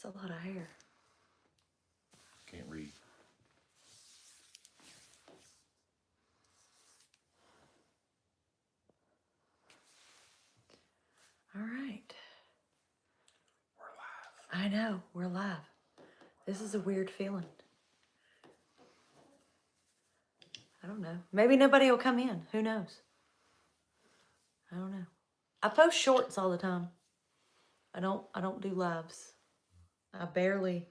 a lot of hair. Can't read. All right. We're live. I know, we're live. This is a weird feeling. I don't know. Maybe nobody will come in. Who knows? I don't know. I post shorts all the time. I don't do lives. I barely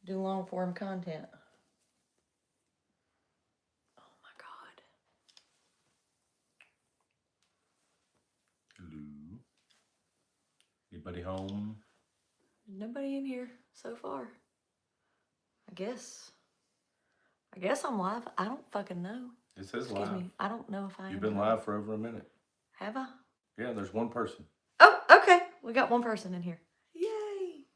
do long form content. Oh my God. Hello. Anybody home? Nobody in here so far. I guess I'm live. I don't fucking know. It says Excuse live. me. I don't know if I am. You've been live for over a minute. Have I? Yeah, there's one person. Oh, okay. We got one person in here. Yay.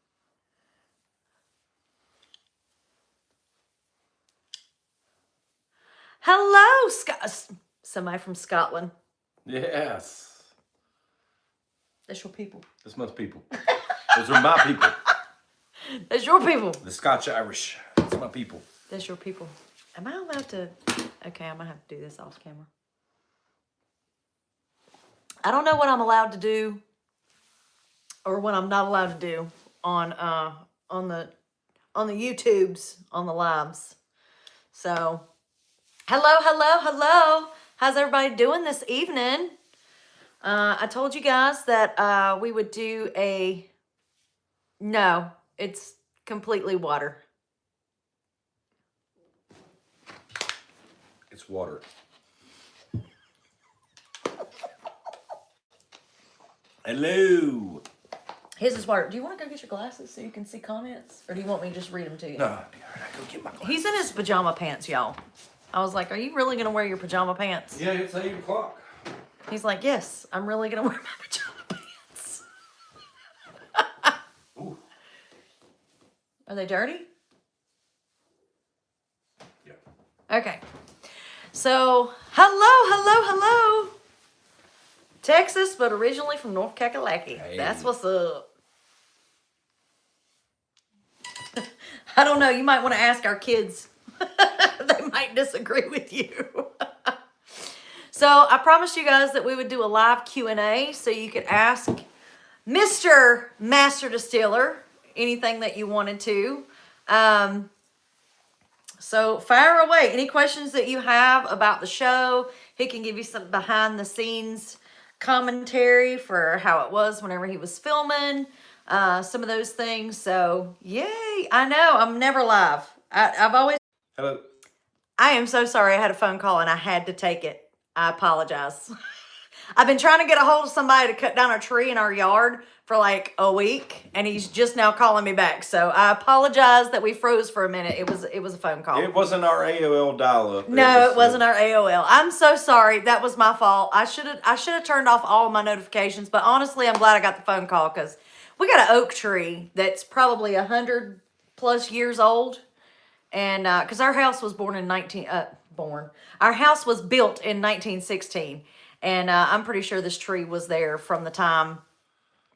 Hello, somebody from Scotland. Yes. That's your people. That's my people. Those are my people. That's your people. The Scotch Irish. That's my people. That's your people. Am I allowed to? Okay, I'm gonna have to do this off camera. I don't know what I'm allowed to do or what I'm not allowed to do on the YouTubes, on the lives. So, hello. How's everybody doing this evening? I told you guys that we would do a... No, it's completely water. It's water. Hello. His is water. Do you want to go get your glasses so you can see comments? Or do you want me to just read them to you? No, I go get my glasses. He's in his pajama pants, y'all. I was like, are you really going to wear your pajama pants? Yeah, it's 8 o'clock. He's like, yes, I'm really going to wear my pajama pants. Ooh. Are they dirty? Yeah. Okay. So, hello. Texas, but originally from North Kakalaki. Hey. That's what's up. I don't know. You might want to ask our kids. They might disagree with you. So I promised you guys that we would do a live Q&A so you could ask Mr. Master Distiller anything that you wanted to. So fire away. Any questions that you have about the show? He can give you some behind the scenes commentary for how it was whenever he was filming. Some of those things. So yay. I know I'm never live. I've always... Hello. I am so sorry. I had a phone call and I had to take it. I apologize. I've been trying to get a hold of somebody to cut down a tree in our yard for like a week, and he's just now calling me back. So I apologize that we froze for a minute. It was a phone call. It wasn't our AOL dial-up. No, it wasn't our AOL. I'm so sorry. That was my fault. I should have turned off all of my notifications. But honestly, I'm glad I got the phone call because we got an oak tree that's probably 100+ years old, and because our house was our house was built in 1916. And I'm pretty sure this tree was there from the time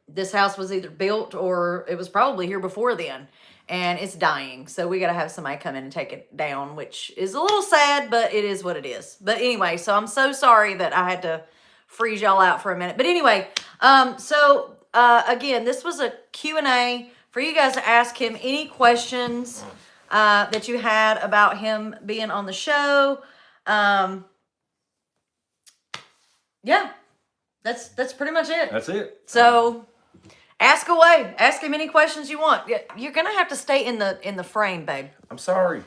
this house was either built or it was probably here before then. And it's dying. So we got to have somebody come in and take it down, which is a little sad, but it is what it is. But anyway, so I'm so sorry that I had to freeze y'all out for a minute. But anyway, again, this was a Q&A for you guys to ask him any questions that you had about him being on the show. Yeah, that's pretty much it. That's it. So ask away. Ask him any questions you want. You're gonna have to stay in the frame, babe. I'm sorry.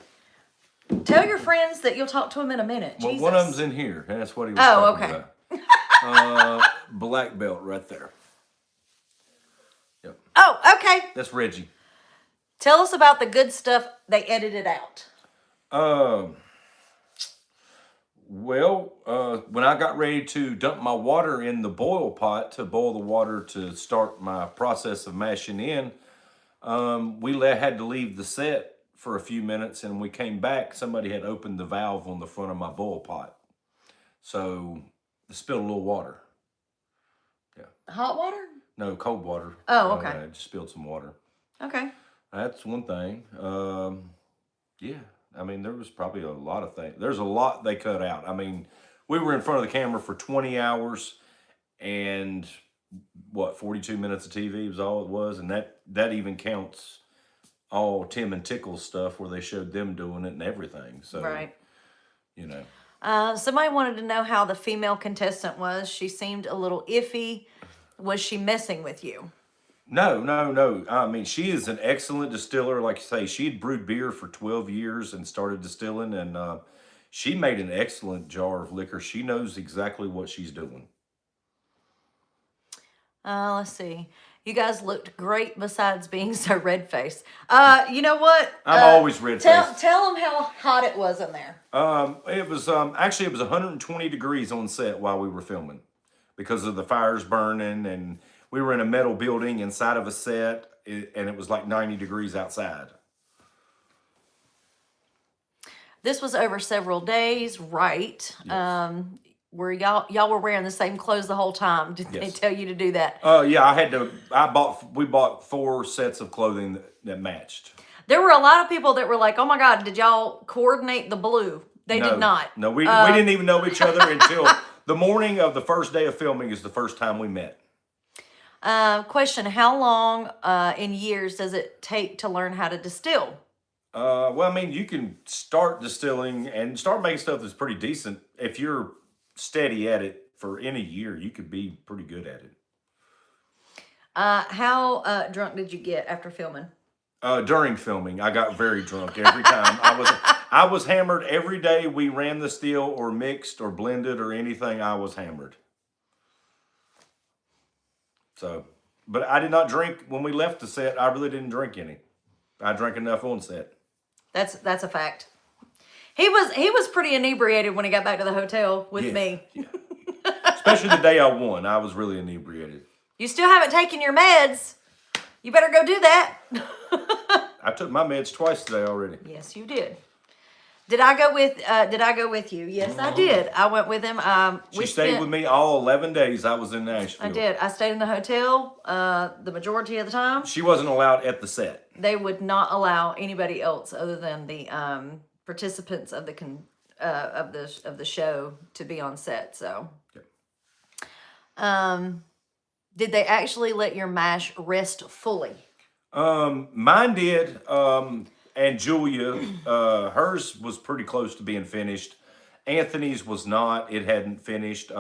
Tell your friends that you'll talk to him in a minute. Well, Jesus. one of them's in here, and that's what he was Oh, talking okay. about. Black belt right there. Yep. Oh, okay. That's Reggie. Tell us about the good stuff they edited out. Well, when I got ready to dump my water in the boil pot to boil the water to start my process of mashing in, we had to leave the set for a few minutes, and we came back. Somebody had opened the valve on the front of my boil pot, so it spilled a little water. Yeah. Hot water? No, cold water. Oh, okay. I just spilled some water. Okay. That's one thing. Yeah. I mean, there was probably a lot of things. There's a lot they cut out. I mean, we were in front of the camera for 20 hours and what, 42 minutes of TV was all it was. And that even counts all Tim and Tickle's stuff where they showed them doing it and everything. So, Right. you know. Somebody wanted to know how the female contestant was. She seemed a little iffy. Was she messing with you? No, no, no. I mean, she is an excellent distiller. Like you say, she had brewed beer for 12 years and started distilling, and she made an excellent jar of liquor. She knows exactly what she's doing. Let's see. You guys looked great besides being so red-faced. You know what? I'm always red-faced. Tell them how hot it was in there. It was actually it was 120 degrees on set while we were filming because of the fires burning, and we were in a metal building inside of a set, and it was like 90 degrees outside. This was over several days, right? Yes. Where y'all were wearing the same clothes the whole time. Did they Yes. tell you to do that? Yeah, we bought 4 sets of clothing that matched. There were a lot of people that were like, "Oh my God, did y'all coordinate the blue?" They did not. No, we didn't even know each other until the morning of the first day of filming is the first time we met. Question: how long in years does it take to learn how to distill? Well, I mean, you can start distilling and start making stuff that's pretty decent. If you're steady at it for in a year, you could be pretty good at it. How drunk did you get after filming? During filming, I got very drunk every time. I was hammered every day we ran the still or mixed or blended or anything. I was hammered. So, but I did not drink when we left the set. I really didn't drink any. I drank enough on set. That's a fact. He was pretty inebriated when he got back to the hotel with me. Yeah. Especially the day I won. I was really inebriated. You still haven't taken your meds. You better go do that. I took my meds twice today already. Yes, you did. Did I go with you? Yes, I did. I went with him. She stayed with me all 11 days I was in Nashville. I did. I stayed in the hotel the majority of the time. She wasn't allowed at the set. They would not allow anybody else other than the participants of the show to be on set. So, Yep. Did they actually let your mash rest fully? Mine did. And Julia, hers was pretty close to being finished. Anthony's was not. It hadn't finished.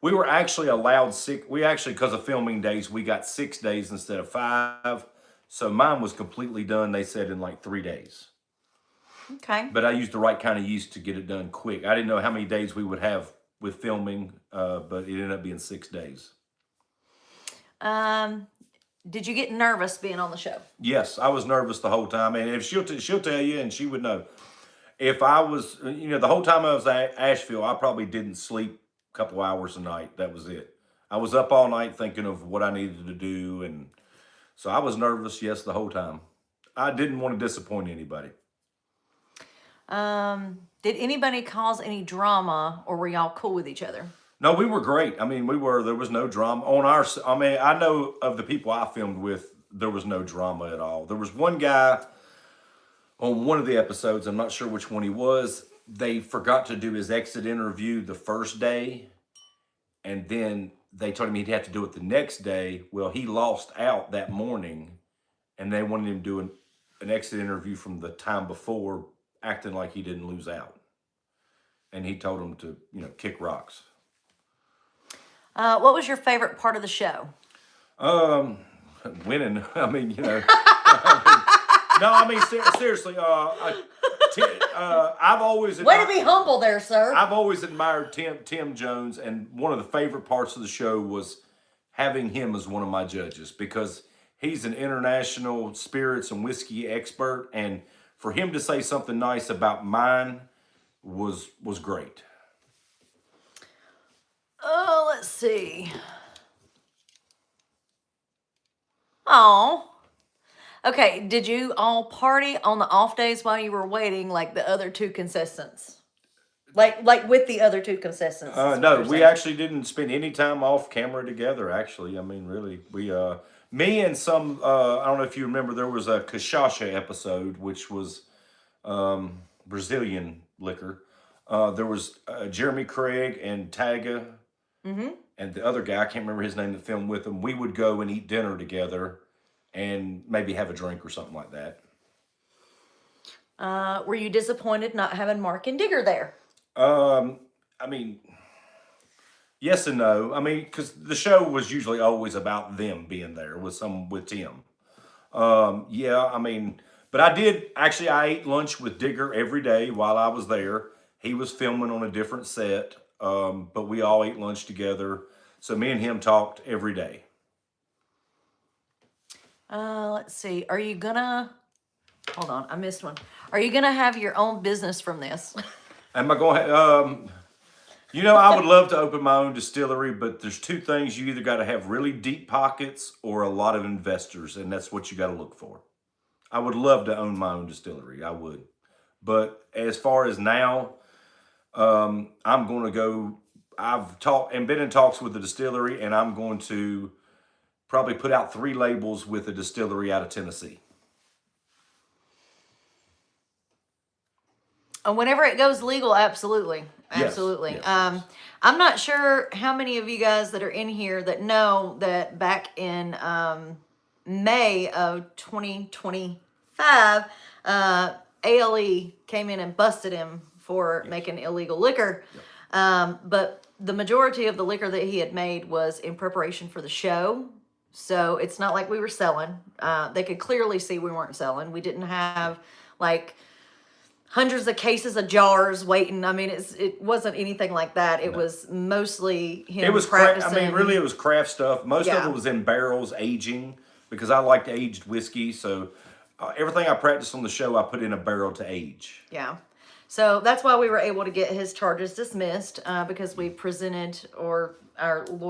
We were actually allowed 6. We actually, because of filming days, we got 6 days instead of 5. So mine was completely done, they said, in like 3 days. Okay. But I used the right kind of yeast to get it done quick. I didn't know how many days we would have with filming, but it ended up being 6 days. Did you get nervous being on the show? Yes, I was nervous the whole time, and if she'll tell you, and she would know. If I was, the whole time I was at Asheville, I probably didn't sleep a couple hours a night. That was it. I was up all night thinking of what I needed to do, and so I was nervous. Yes, the whole time. I didn't want to disappoint anybody. Did anybody cause any drama, or were y'all cool with each other? No, we were great. I mean, there was no drama on our, I know of the people I filmed with, there was no drama at all. There was one guy on one of the episodes, I'm not sure which one he was, they forgot to do his exit interview the first day, and then they told him he'd have to do it the next day. Well, he lost out that morning, and they wanted him to do an exit interview from the time before, acting like he didn't lose out. And he told him to, kick rocks. What was your favorite part of the show? Winning. I mean, seriously. I've always way to be humble there, sir. I've always admired Tim Jones, and one of the favorite parts of the show was having him as one of my judges because he's an international spirits and whiskey expert, and for him to say something nice about mine was great. Oh, let's see. Oh. Okay, did you all party on the off days while you were waiting like the other 2 contestants? Like with the other two contestants. is what No, you're we saying. actually didn't spend any time off camera together. Actually, I mean, really, me and some, I don't know if you remember, there was a cachaça episode, which was Brazilian liquor. There was Jeremy Craig and Taga, and the other guy, I can't remember his name, that filmed with them. We would go and eat dinner together, and maybe have a drink or something like that. Were you disappointed not having Mark and Digger there? I mean, yes and no. I mean, because the show was usually always about them being there with Tim. Yeah, I mean, but I ate lunch with Digger every day while I was there. He was filming on a different set, but we all ate lunch together. So me and him talked every day. Let's see. Are you gonna? Hold on, I missed one. Are you gonna have your own business from this? Am I going? I would love to open my own distillery, but there's two things: you either got to have really deep pockets or a lot of investors, and that's what you got to look for. I would love to own my own distillery. I would, but as far as now, I'm going to go. I've talked and been in talks with the distillery, and I'm going to probably put out 3 labels with a distillery out of Tennessee. Whenever it goes legal, absolutely. Absolutely. Yes. I'm not sure how many of you guys that are in here that know that back in May of 2025, ALE came in and busted him for making illegal liquor. But the majority of the liquor that he had made was in preparation for the show. So it's not like we were selling. They could clearly see we weren't selling. We didn't have like hundreds of cases of jars waiting. I mean, it wasn't anything like that. It was mostly him It was practicing. I mean, really, it was craft stuff. Most of Yeah. it was in barrels aging because I liked aged whiskey. So everything I practiced on the show, I put in a barrel to age. Yeah. So that's why we were able to get his charges dismissed because we presented, or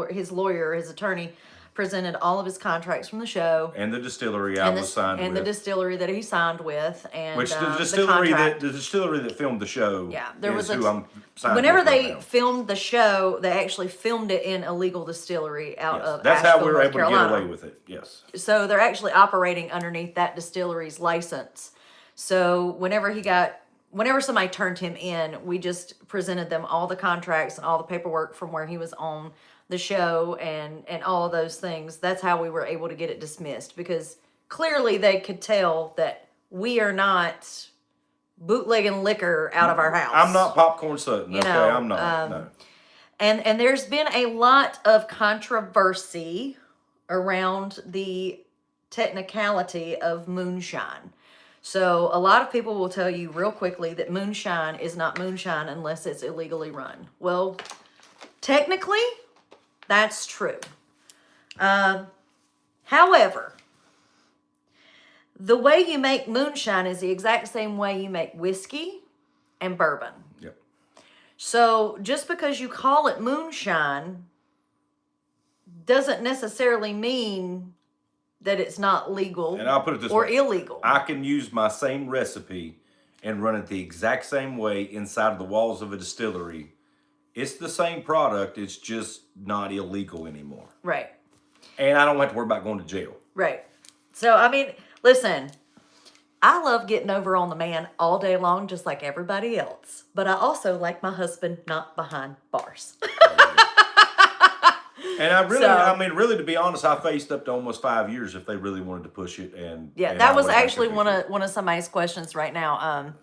his lawyer, his attorney, presented all of his contracts from the show. And the distillery I was signed with. And the distillery that he signed with. And Which the distillery distillery that filmed the show there is was who I'm signed whenever with they right now. filmed the show, they actually filmed it in a legal distillery out of That's Asheville, how we were North able to Carolina. get away with it. Yes. So they're actually operating underneath that distillery's license. So whenever somebody turned him in, we just presented them all the contracts and all the paperwork from where he was on the show and all of those things. That's how we were able to get it dismissed, because clearly they could tell that we are not bootlegging liquor out of our house. I'm not Popcorn Sutton. You Okay, know, I'm not. No. And there's been a lot of controversy around the technicality of moonshine. So a lot of people will tell you real quickly that moonshine is not moonshine unless it's illegally run. Well, technically, that's true. However, the way you make moonshine is the exact same way you make whiskey and bourbon. Yep. So just because you call it moonshine doesn't necessarily mean that it's not legal And I'll put it this or way. illegal. I can use my same recipe and run it the exact same way inside of the walls of a distillery. It's the same product. It's just not illegal anymore. Right. And I don't have to worry about going to jail. Right. So, I mean, listen, I love getting over on the man all day long, just like everybody else. But I also like my husband not behind bars. And I mean, really, to be honest, I faced up to almost 5 years if they really wanted to push it. And Yeah, and that I was would have actually to one of somebody's questions right now.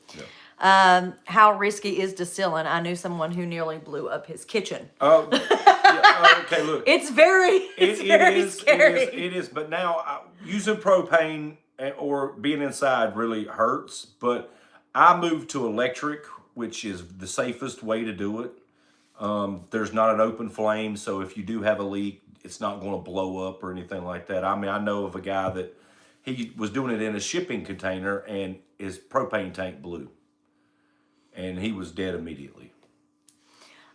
How risky is distilling? I knew someone who nearly blew up his kitchen. Oh, yeah, okay. Look, It's very scary. It is. But now using propane or being inside really hurts. But I moved to electric, which is the safest way to do it. There's not an open flame, so if you do have a leak, it's not going to blow up or anything like that. I mean, I know of a guy that he was doing it in a shipping container and his propane tank blew. And he was dead immediately.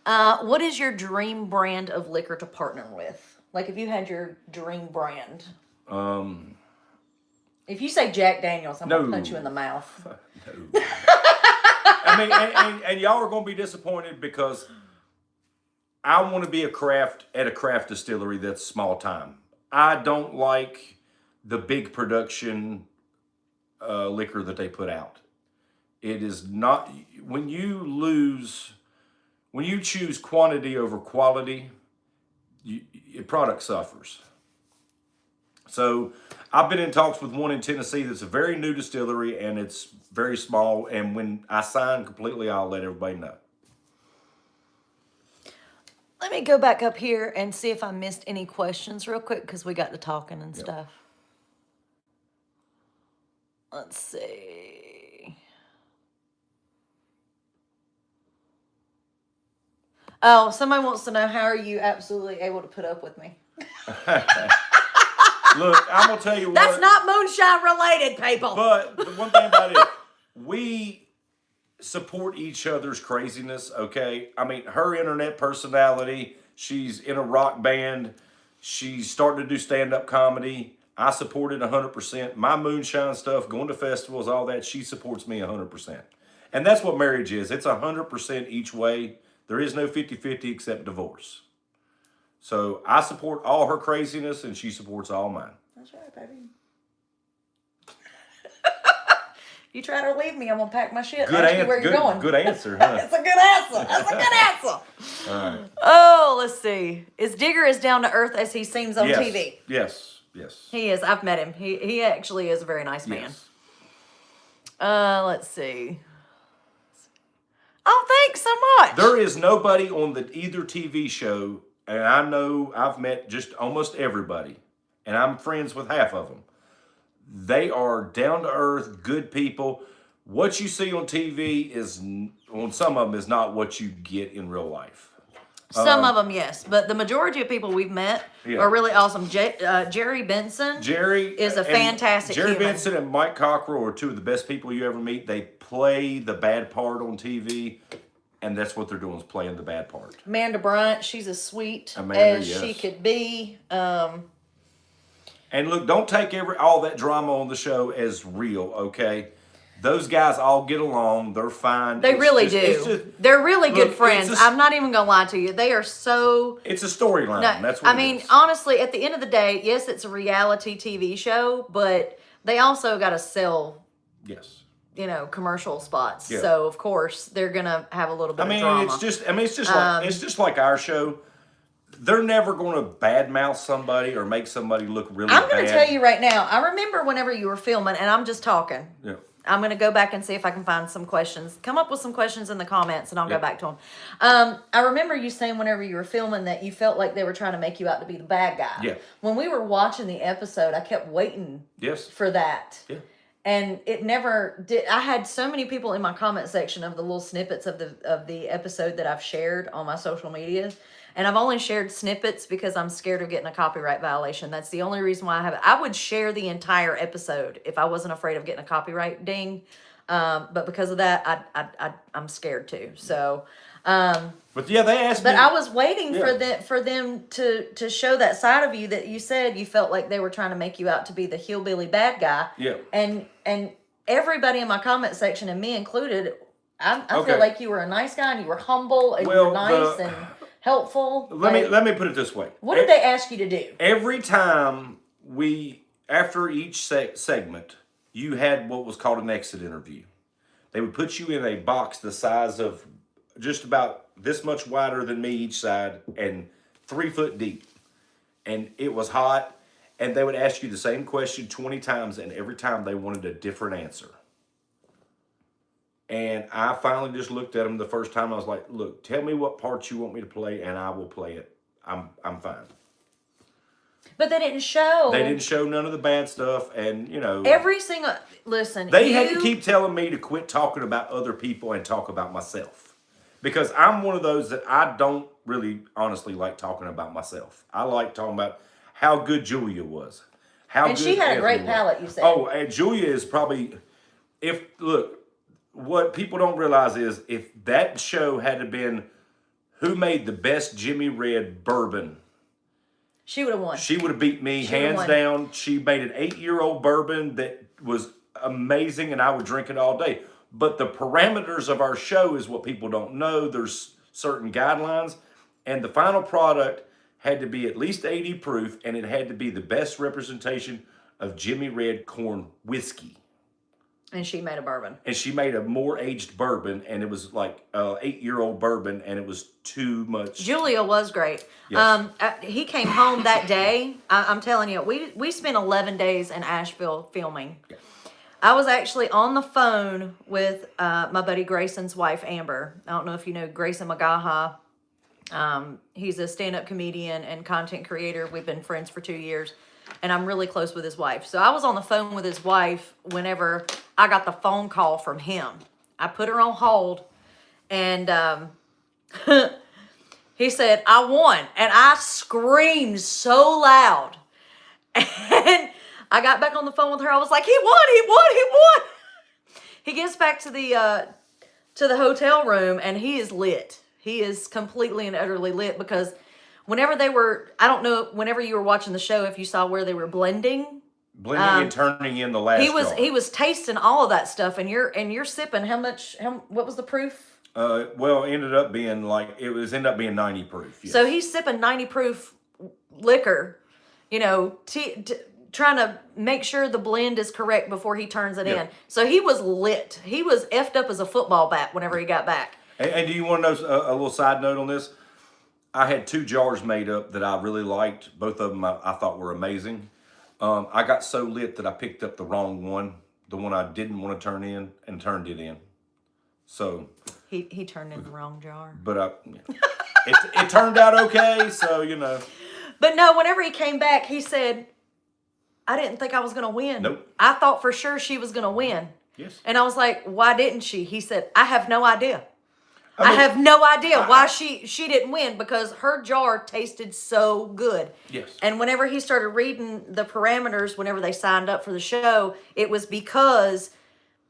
What is your dream brand of liquor to partner with? Like, if you had your dream brand. If you say Jack Daniels, I'm going to punch you in the mouth. No. I mean, and y'all are going to be disappointed because I want to be at a craft distillery that's small time. I don't like the big production liquor that they put out. It is not, when you choose quantity over quality, your product suffers. So I've been in talks with one in Tennessee that's a very new distillery and it's very small. And when I sign completely, I'll let everybody know. Let me go back up here and see if I missed any questions real quick because we got to talking and stuff. Let's see. Oh, somebody wants to know, how are you absolutely able to put up with me? Look, I'm going to tell you what. That's not moonshine related, people. But the one thing about it, we support each other's craziness, okay? I mean, her internet personality, she's in a rock band, she's starting to do stand-up comedy. I support it 100%. My moonshine stuff, going to festivals, all that, she supports me 100%. And that's what marriage is. It's 100% each way. There is no 50-50 except divorce. So I support all her craziness and she supports all mine. That's right, baby. You try to leave me, I'm going to pack my shit and ask you where you're going. Good answer, huh? That's a good answer. That's a good answer. All right. Oh, let's see. Is Digger as down to earth as he seems on Yes. TV? Yes. He is. I've met him. He actually is a very nice man. Yes. Let's see. Oh, thanks so much. There is nobody on either TV show, and I know I've met just almost everybody, and I'm friends with half of them. They are down to earth, good people. What you see on TV is, on some of them, is not what you get in real life. Some of them, yes, but the majority of people we've met are really awesome. Jerry Benson is a fantastic Jerry human. Benson and Mike Cockrell are two of the best people you ever meet. They play the bad part on TV, and that's what they're doing, is playing the bad part. Amanda Bryant, she's as sweet Amanda, as yes. she could be. And look, don't take all that drama on the show as real, okay? Those guys all get along. They're fine. They really do. They're really good friends. I'm not even going to lie to you. They are so... It's a storyline. That's what I mean, honestly, at the end of the day, yes, it's a reality TV show, but they also got to sell, yes, commercial spots. Yeah. So, of course, they're going to have a little bit of drama. It's just like our show. They're never going to badmouth somebody or make somebody look really bad. I'm going to tell you right now, I remember whenever you were filming, and I'm just talking. Yeah. I'm going to go back and see if I can find some questions. Come up with some questions in the comments, and I'll go back to them. I remember you saying whenever you were filming that you felt like they were trying to make you out to be the bad guy. Yeah. When we were watching the episode, I kept waiting for that. Yeah. And it never did. I had so many people in my comment section of the little snippets of the episode that I've shared on my social media. And I've only shared snippets because I'm scared of getting a copyright violation. That's the only reason why I have it. I would share the entire episode if I wasn't afraid of getting a copyright ding. But because of that, I'm scared too. So, but yeah, they asked me. But I was waiting for them to show that side of you that you said you felt like they were trying to make you out to be the hillbilly bad guy. Yeah. And everybody in my comment section, and me included, I feel like you were a nice guy and you were humble and you were nice and helpful. Let me put it this way. What did they ask you to do? Every time after each segment, you had what was called an exit interview. They would put you in a box the size of just about this much wider than me each side and 3 foot deep. And it was hot. And they would ask you the same question 20 times, and every time they wanted a different answer. And I finally just looked at them the first time. I was like, look, tell me what parts you want me to play, and I will play it. I'm fine. But they didn't show. They didn't show none of the bad stuff, and, every single... Listen, They had to keep telling me to quit talking about other people and talk about myself. Because I'm one of those that I don't really honestly like talking about myself. I like talking about how good Julia was. And she had a great palate, you said. Oh, and Julia is probably... What people don't realize is if that show had been who made the best Jimmy Red bourbon, she would have won. She would have beat me hands down. She made an 8-year-old bourbon that was amazing, and I would drink it all day. But the parameters of our show is what people don't know. There's certain guidelines, and the final product had to be at least 80 proof, and it had to be the best representation of Jimmy Red corn whiskey. And she made a bourbon. And she made a more aged bourbon, and it was like 8-year-old bourbon, and it was too much. Julia was great. Yes. He came home that day. I'm telling you, we spent 11 days in Asheville filming. Yeah. I was actually on the phone with my buddy Grayson's wife, Amber. I don't know if you know Grayson McGaha. He's a stand-up comedian and content creator. We've been friends for 2 years, and I'm really close with his wife. So I was on the phone with his wife whenever I got the phone call from him. I put her on hold, and he said, I won. And I screamed so loud. And I got back on the phone with her. I was like, he won, he won, he won. He gets back to the hotel room, and he is lit. He is completely and utterly lit, because whenever they were, I don't know, whenever you were watching the show, if you saw where they were blending and turning in the last jar. He was tasting all of that stuff, and you're sipping what was the proof? Well, ended up being 90 proof. Yes. So he's sipping 90 proof liquor, trying to make sure the blend is correct before he turns it in. So he was lit. He was effed up as a football bat whenever he got back. And do you want to know a little side note on this? I had 2 jars made up that I really liked. Both of them I thought were amazing. I got so lit that I picked up the wrong one, the one I didn't want to turn in, and turned it in. So he turned in the wrong jar. But it turned out okay, so But no, whenever he came back, he said, I didn't think I was going to win. Nope. I thought for sure she was going to win. Yes. And I was like, why didn't she? He said, I have no idea. I have no idea why she didn't win, because her jar tasted so good. Yes. And whenever he started reading the parameters, whenever they signed up for the show, it was because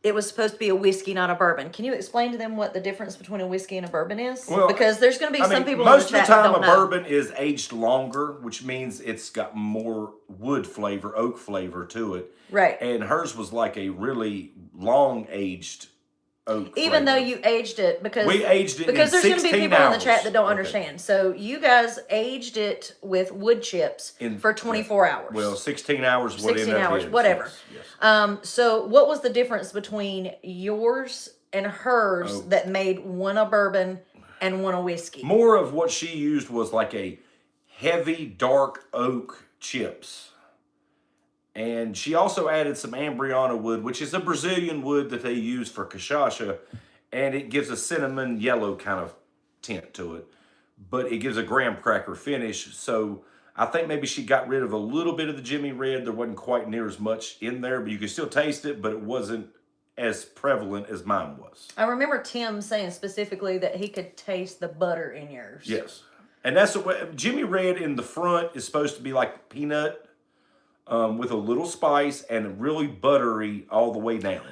it was supposed to be a whiskey, not a bourbon. Can you explain to them what the difference between a whiskey and a bourbon is? Well, because there's going to be some people most in the of chat the that time don't a know. bourbon is aged longer, which means it's got more wood flavor, oak flavor to it. Right. And hers was like a really long aged oak Even flavor. though you aged it, because we aged it because in there's going to be 16 people in the hours. chat that don't Okay. understand. So you guys aged it with wood chips for 24 hours. Well, 16 hours. 16 hours, whatever. Yes. So what was the difference between yours and hers that made one a bourbon and one a whiskey? More of what she used was like a heavy dark oak chips. And she also added some Ambriana wood, which is a Brazilian wood that they use for cachaça, and it gives a cinnamon yellow kind of tint to it. But it gives a graham cracker finish, so I think maybe she got rid of a little bit of the Jimmy Red. There wasn't quite near as much in there, but you could still taste it, but it wasn't as prevalent as mine was. I remember Tim saying specifically that he could taste the butter in yours. Yes. And that's what Jimmy Red in the front is supposed to be like peanut, with a little spice and really buttery all the way down.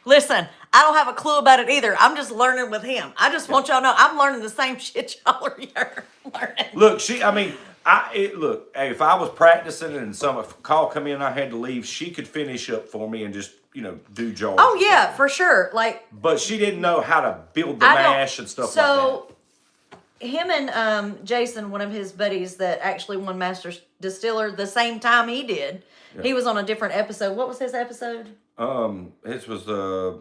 Listen, I don't have a clue about it either. I'm just learning with him. I just want y'all to know I'm learning the same shit y'all are learning. Look, look, if I was practicing and some call come in, I had to leave, she could finish up for me and just, do jars. Oh yeah, for sure. But she didn't know how to build the mash and stuff like that. So him and Jason, one of his buddies that actually won Master Distiller the same time he did. Yeah. He was on a different episode. What was his episode? His was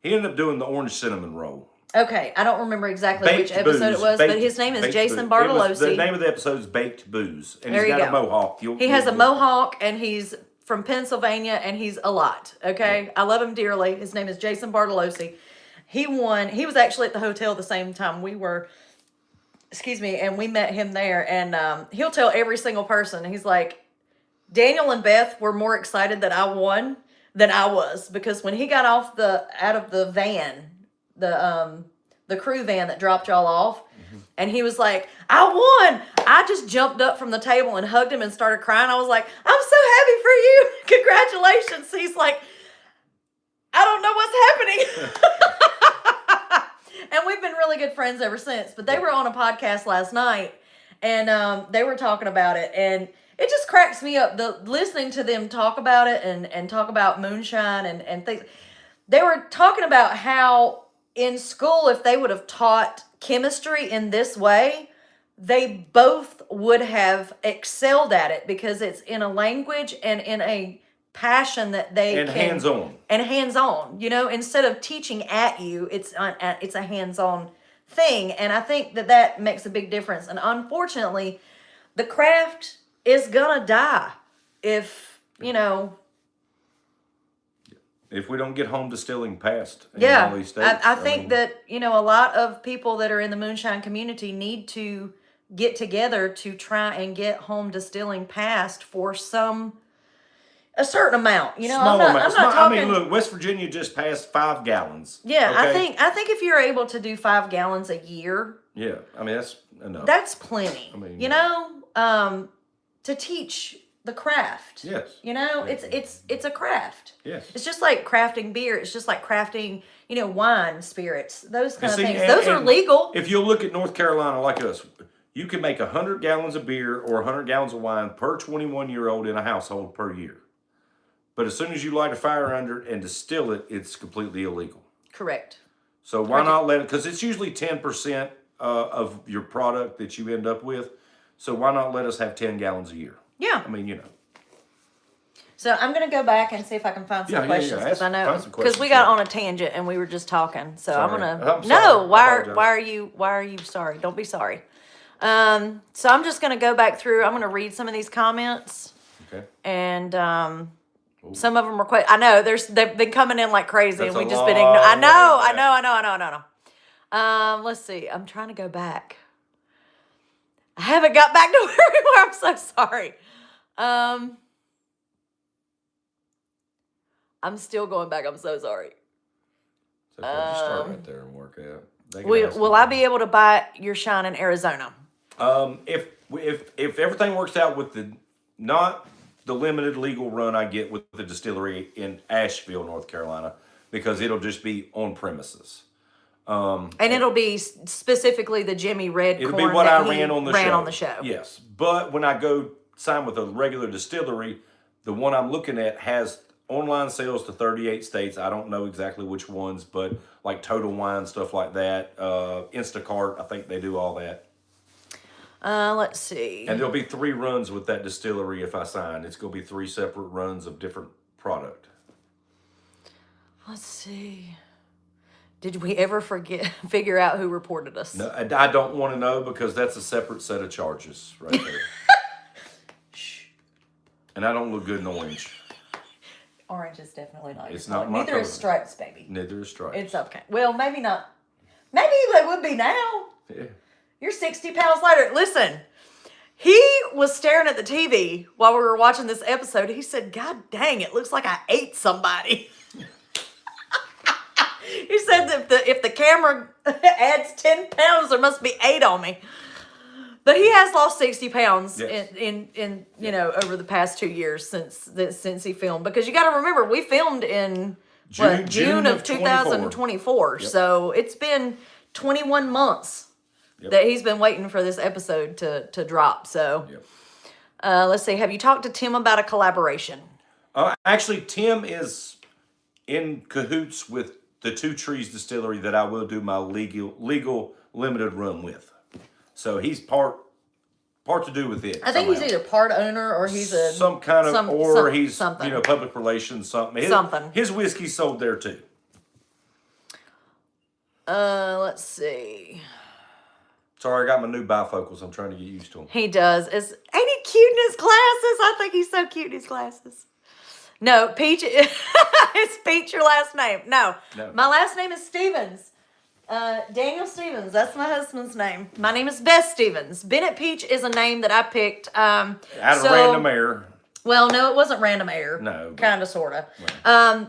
he ended up doing the orange cinnamon roll. Okay, I don't remember exactly which episode it was, but his name is Jason Booze. Bartolozzi. The name of the episode is Baked Booze, and there he's got go. a mohawk. He has a mohawk, and he's from Pennsylvania, and he's a lot. Okay, yeah. I love him dearly. His name is Jason Bartolozzi. He won. He was actually at the hotel the same time we were. Excuse me, and we met him there, and he'll tell every single person. He's like, Daniel and Beth were more excited that I won than I was, because when he got out of the van, the crew van that dropped y'all off, and he was like, I won. I just jumped up from the table and hugged him and started crying. I was like, I'm so happy for you. Congratulations. He's like, I don't know what's happening. And we've been really good friends ever since. But they were on a podcast last night, and they were talking about it, and it just cracks me up, listening to them talk about it and talk about moonshine and things. they were talking about how in school, if they would have taught chemistry in this way, they both would have excelled at it because it's in a language and in a passion that they And can, hands-on. and hands-on. You know, instead of teaching at you, it's a hands-on thing, and I think that makes a big difference. And unfortunately, the craft is gonna die if If we don't get home distilling passed in all these states. I think that a lot of people that are in the moonshine community need to get together to try and get home distilling passed for a certain amount. Small I'm amounts. not talking. I mean, look, West Virginia just passed 5 gallons. Yeah, okay? I think if you're able to do 5 gallons a year, Yeah, I mean that's enough. that's plenty. I mean, to teach the craft. Yes. It's a craft. Yes. It's just like crafting beer. It's just like crafting, wine, spirits, those kind of see, things. and- Those are and legal. If you look at North Carolina like us, you can make 100 gallons of beer or 100 gallons of wine per 21-year-old in a household per year. But as soon as you light a fire under it and distill it, it's completely illegal. Correct. So why not let it? Because it's usually 10% of your product that you end up with. So why not let us have 10 gallons a year? Yeah. I mean, So I'm gonna go back and see if I can find some questions because I know find some because we questions, got yeah. on a tangent and we were just talking. So I'm Sorry. gonna I'm sorry. no. I Why apologize. are you sorry? Don't be sorry. So I'm just gonna go back through. I'm gonna read some of these comments Okay. and some of them are quite. I know they've been coming in like crazy That's and we a just been ignoring. I long know, way I know. Let's see. I'm trying to go back. I haven't got back to where we were. I'm so sorry. I'm still going back. I'm so sorry. So just start right there and work out. They can ask Will you. I be able to buy your shine in Arizona? If everything works out with not the limited legal run I get with the distillery in Asheville, North Carolina, because it'll just be on premises. And it'll be specifically the Jimmy Red It'll corn be what that I he ran on the ran show. on the show. Yes, but when I go sign with a regular distillery, the one I'm looking at has online sales to 38 states. I don't know exactly which ones, but like Total Wine, stuff like that. Instacart, I think they do all that. Let's see. And there'll be 3 runs with that distillery if I sign. It's going to be 3 separate runs of different product. Let's see. Did we ever figure out who reported us? No, I don't want to know because that's a separate set of charges right there. Shh. And I don't look good in orange. Orange is definitely not. It's your not color. my Neither color. is stripes, baby. Neither is stripes. It's okay. Well, maybe not. Maybe they would be now. Yeah. You're 60 pounds lighter. Listen, he was staring at the TV while we were watching this episode. He said, "God dang, it looks like I ate somebody." He said that if the camera adds 10 pounds, there must be 8 on me. But he has lost 60 pounds Yes. in over the past 2 years since he filmed. Because you got to remember, we filmed in June of 2024. Yep. So it's been 21 months Yep. that he's been waiting for this episode to drop. So Yep. let's see. Have you talked to Tim about a collaboration? Actually, Tim is in cahoots with the Two Trees Distillery that I will do my legal limited run with. So he's part to do with it. I think he's somehow. either part owner or he's a some kind of he's something. public relations something. Something. His whiskey's sold there too. Let's see. Sorry, I got my new bifocals. I'm trying to get used to them. He does. Ain't he cute in his glasses? I think he's so cute in his glasses. No, Peach. Is Peach your last name? No. My last name is Stevens. Daniel Stevens. That's my husband's name. My name is Beth Stevens. Bennett Peach is a name that I picked. Out of random air. Well, no, it wasn't random air. No. Kind of, sort of.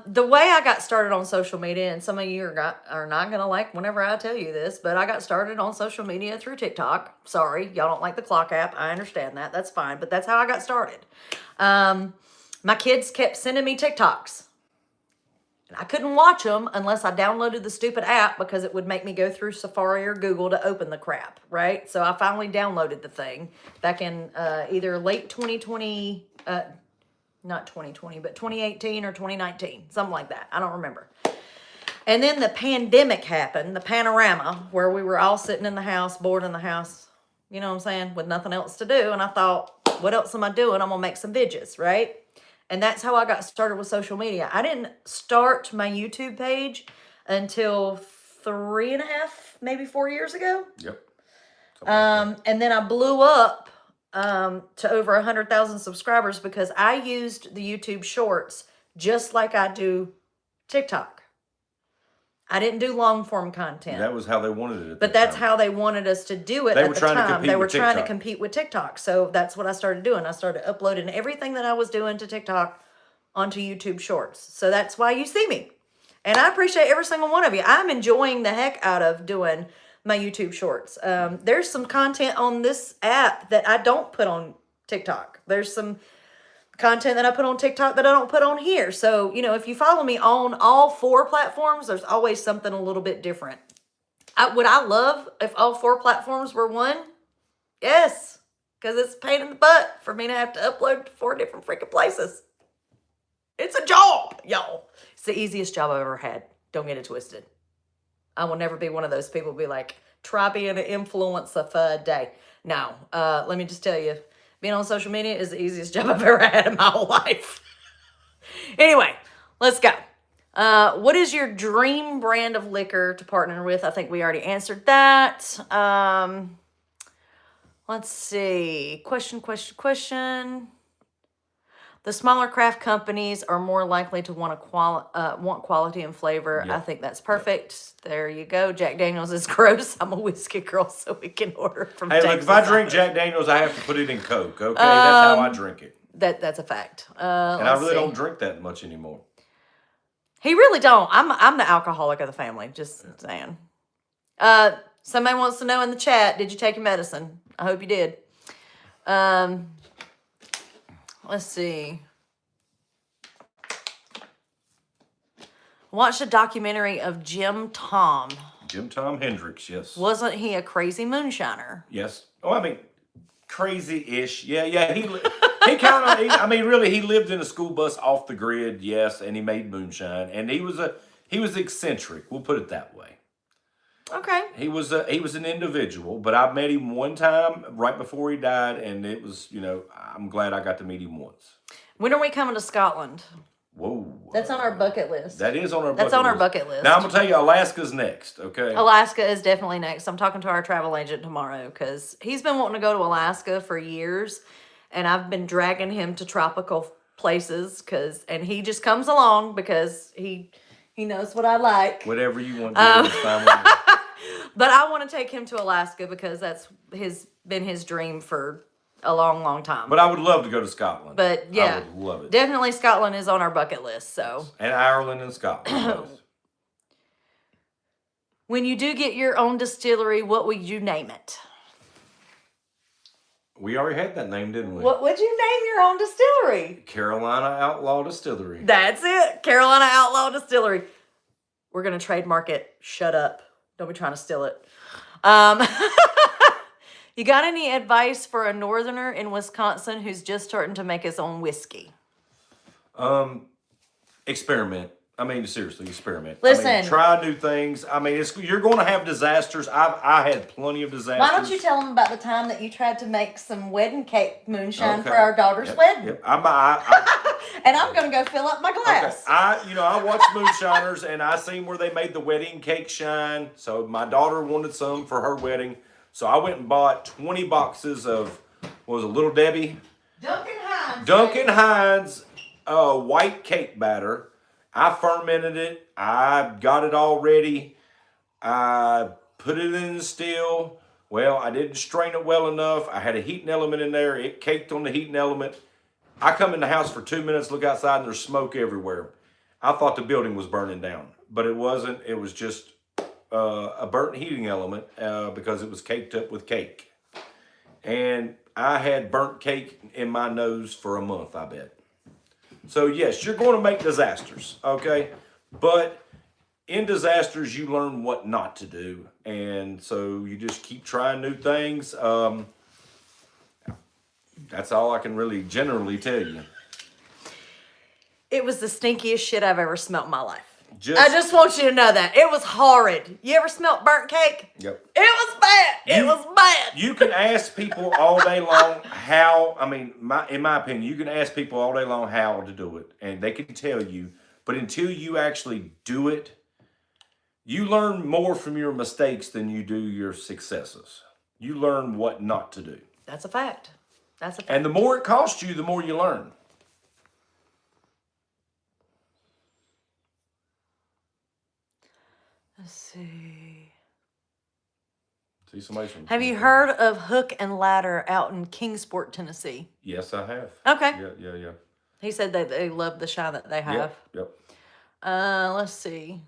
The way I got started on social media, and some of you are not going to like whenever I tell you this, but I got started on social media through TikTok. Sorry, y'all don't like the clock app. I understand that. That's fine. But that's how I got started. My kids kept sending me TikToks. And I couldn't watch them unless I downloaded the stupid app because it would make me go through Safari or Google to open the crap, right? So I finally downloaded the thing back in either late 2020, not 2020, but 2018 or 2019, something like that. I don't remember. And then the pandemic happened, the panorama, where we were all sitting in the house, bored in the house, you know what I'm saying, with nothing else to do. And I thought, what else am I doing? I'm going to make some vidges, right? And that's how I got started with social media. I didn't start my YouTube page until 3.5, maybe 4 years ago. Yep. And then I blew up to over 100,000 subscribers because I used the YouTube Shorts just like I do TikTok. I didn't do long form content. That was how they wanted it. But that's how they wanted us to do it at the time. They were trying to compete with TikTok. So that's what I started doing. I started uploading everything that I was doing to TikTok onto YouTube Shorts. So that's why you see me. And I appreciate every single one of you. I'm enjoying the heck out of doing my YouTube Shorts. There's some content on this app that I don't put on TikTok. There's some content that I put on TikTok that I don't put on here. So, you know, if you follow me on all 4 platforms, there's always something a little bit different. Would I love if all 4 platforms were one? Yes, because it's a pain in the butt for me to have to upload to 4 different freaking places. It's a job, y'all. It's the easiest job I've ever had. Don't get it twisted. I will never be one of those people be like, try being an influencer for a day. No, let me just tell you, being on social media is the easiest job I've ever had in my whole life. Anyway, let's go. What is your dream brand of liquor to partner with? I think we already answered that. Let's see. Question. The smaller craft companies are more likely to want quality and flavor. Yep. I think that's perfect. Yep. There you go. Jack Daniels is gross. I'm a whiskey girl, so we can order from Texas. Hey, look, if I drink Jack Daniels, I have to put it in Coke, okay? That's how I drink it. That's a fact. And I really don't drink that much anymore. He really don't. I'm the alcoholic of the family, just saying. Somebody wants to know in the chat, did you take your medicine? I hope you did. Let's see. Watched a documentary of Jim Tom. Jim Tom Hendricks, yes. Wasn't he a crazy moonshiner? Yes. Oh, I mean, crazy-ish. Yeah. He kind of. I mean, really, he lived in a school bus off the grid, yes, and he made moonshine, and he was eccentric. We'll put it that way. Okay. He was an individual, but I met him one time right before he died, and it was, you know, I'm glad I got to meet him once. When are we coming to Scotland? Whoa. That's on our bucket list. That is on our bucket list. That's on our bucket list. Now, I'm going to tell you, Alaska's next, okay? Alaska is definitely next. I'm talking to our travel agent tomorrow because he's been wanting to go to Alaska for years, and I've been dragging him to tropical places and he just comes along because he knows what I like. Whatever you want to do is fine with me. But I want to take him to Alaska because that's been his dream for a long, long time. But I would love to go to Scotland. But yeah, I would love it. Definitely Scotland is on our bucket list. So. And Ireland and Scotland. When you do get your own distillery, what would you name it? We already had that name, didn't we? What would you name your own distillery? Carolina Outlaw Distillery. That's it. Carolina Outlaw Distillery. We're going to trademark it. Shut up. Don't be trying to steal it. You got any advice for a northerner in Wisconsin who's just starting to make his own whiskey? Experiment. I mean, seriously, experiment. Listen. I mean, try new things. I mean, you're going to have disasters. I had plenty of disasters. Why don't you tell them about the time that you tried to make some wedding cake moonshine for our daughter's wedding? Yep. And I'm going to go fill up my glass. Okay. I watched moonshiners, and I seen where they made the wedding cake shine. So my daughter wanted some for her wedding. So I went and bought 20 boxes of, what was it, Little Debbie? Duncan Hines white cake batter. I fermented it. I got it all ready. I put it in the still. Well, I didn't strain it well enough. I had a heating element in there. It caked on the heating element. I come in the house for 2 minutes, look outside, and there's smoke everywhere. I thought the building was burning down, but it wasn't. It was just a burnt heating element because it was caked up with cake. And I had burnt cake in my nose for a month, I bet. So, yes, you're going to make disasters, okay? But in disasters, you learn what not to do. And so you just keep trying new things. That's all I can really generally tell you. It was the stinkiest shit I've ever smelt in my life. I just want you to know that. It was horrid. You ever smelt burnt cake? Yep. It was bad. It was bad. You can ask people all day long how, in my opinion, you can ask people all day long how to do it, and they can tell you. But until you actually do it, you learn more from your mistakes than you do your successes. You learn what not to do. That's a fact. That's a fact. And the more it costs you, the more you learn. Let's see. See somebody from. Have you heard of Hook and Ladder out in Kingsport, Tennessee? Yes, I have. Okay. Yeah. He said that they love the shine that they have. Yep. Let's see.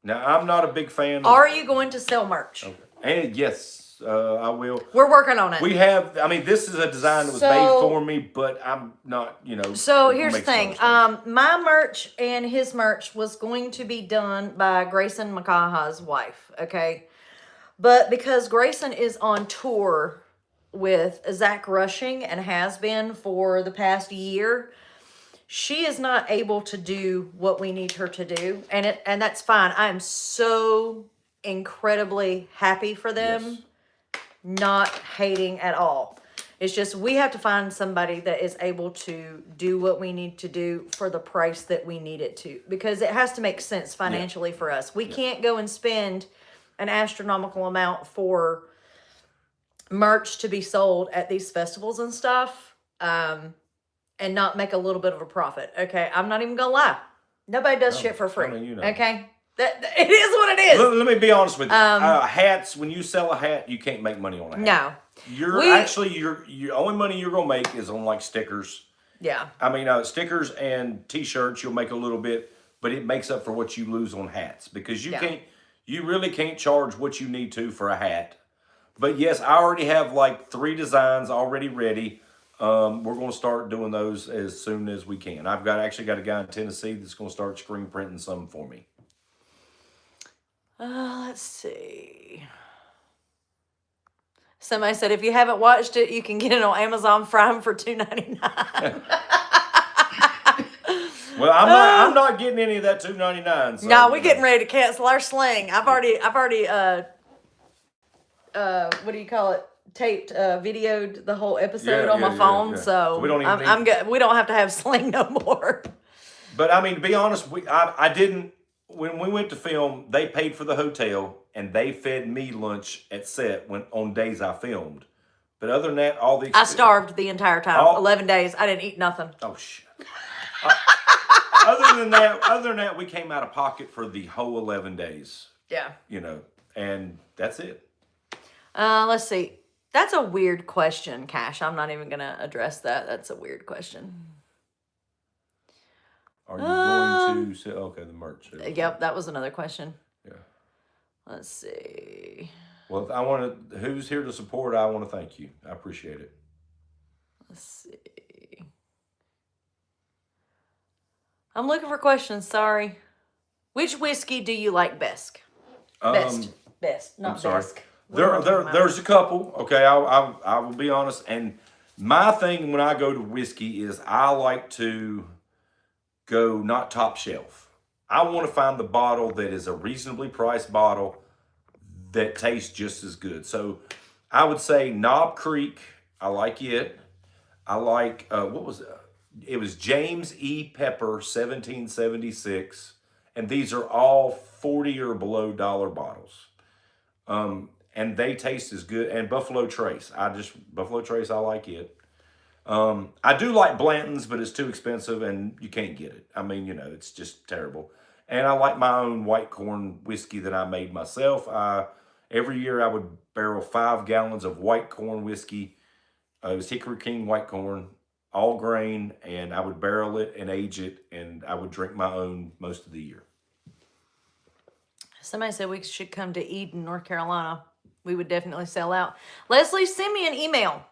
Now, I'm not a big fan. Are you going to sell merch? Okay. And yes, I will. We're working on it. We have. This is a design that was made for me, but I'm not. So here's the thing. My merch and his merch was going to be done by Grayson McCawha's wife. Okay, but because Grayson is on tour with Zach Rushing and has been for the past year, she is not able to do what we need her to do, and that's fine. I am so incredibly happy for them. Yes. Not hating at all. It's just we have to find somebody that is able to do what we need to do for the price that we need it to, because it has to make sense financially for us. We can't go and spend an astronomical amount for merch to be sold at these festivals and stuff, and not make a little bit of a profit. Okay, I'm not even gonna lie. Nobody does shit for free. Okay. It is what it is. Let me be honest with you. Hats, when you sell a hat, you can't make money on a hat. No. Your only money you're gonna make is on like stickers. Yeah. Stickers and T-shirts, you'll make a little bit, but it makes up for what you lose on hats, because you really can't charge what you need to for a hat. But yes, I already have like 3 designs already ready. We're going to start doing those as soon as we can. I've actually got a guy in Tennessee that's going to start screen printing some for me. Let's see. Somebody said if you haven't watched it, you can get it on Amazon Prime for $2.99. Well, I'm not getting any of that $2.99. So, no, we're getting ready to cancel our sling. I've already what do you call it? Taped, videoed the whole episode on my phone. So we don't I'm good. We don't have to have sling no more. But to be honest, I didn't. When we went to film, they paid for the hotel and they fed me lunch at set on days I filmed. But other than that, I starved the entire time. 11 days. I didn't eat nothing. Oh shit. Other than that, we came out of pocket for the whole 11 days. Yeah. And that's it. Let's see. That's a weird question, Cash. I'm not even gonna address that. That's a weird question. Are you going to say, okay, the merch? Yep, that was another question. Yeah. Let's see. Well, who's here to support, I want to thank you. I appreciate it. Let's see. I'm looking for questions, sorry. Which whiskey do you like best? Best, not best. There's a couple, okay, I will be honest. And my thing when I go to whiskey is I like to go not top shelf. I want to find the bottle that is a reasonably priced bottle that tastes just as good. So I would say Knob Creek, I like it. I like, what was it? It was James E. Pepper, 1776. And these are all $40 or below bottles. And they taste as good. And Buffalo Trace, Buffalo Trace, I like it. I do like Blanton's, but it's too expensive and you can't get it. It's just terrible. And I like my own white corn whiskey that I made myself. Every year I would barrel 5 gallons of white corn whiskey. It was Hickory King white corn, all grain, and I would barrel it and age it, and I would drink my own most of the year. Somebody said we should come to Eden, North Carolina. We would definitely sell out. Leslie, send me an email.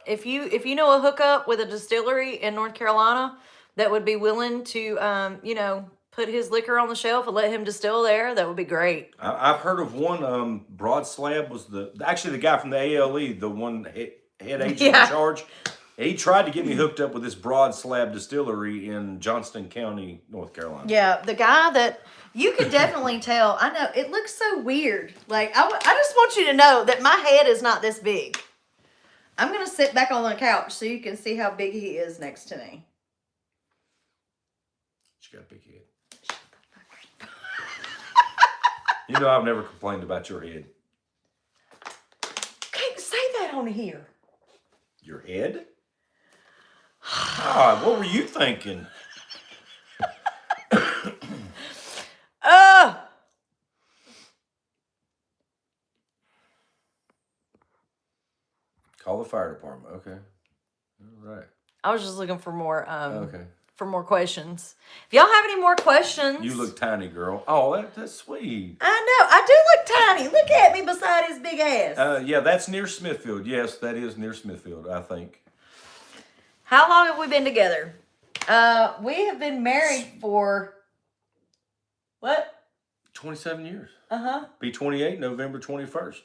If you know a hookup with a distillery in North Carolina that would be willing to, put his liquor on the shelf and let him distill there, that would be great. I've heard of one. Broad Slab was the guy from the ALE, the one head agent in charge. He tried to get me hooked up with this Broad Slab Distillery in Johnston County, North Carolina. Yeah, the guy that you can definitely tell. I know it looks so weird. Like I just want you to know that my head is not this big. I'm gonna sit back on the couch so you can see how big he is next to me. She got a big head. You know, I've never complained about your head. Can't say that on here. Your head? God, what were you thinking? Call the fire department. Okay. All right. I was just looking for more Okay. for more questions. If y'all have any more questions. You look tiny, girl. Oh, that's sweet. I know. I do look tiny. Look at me beside his big ass. Yeah, that's near Smithfield. Yes, that is near Smithfield, I think. How long have we been together? We have been married for what? 27 years. Uh-huh. Be 28 November 21st.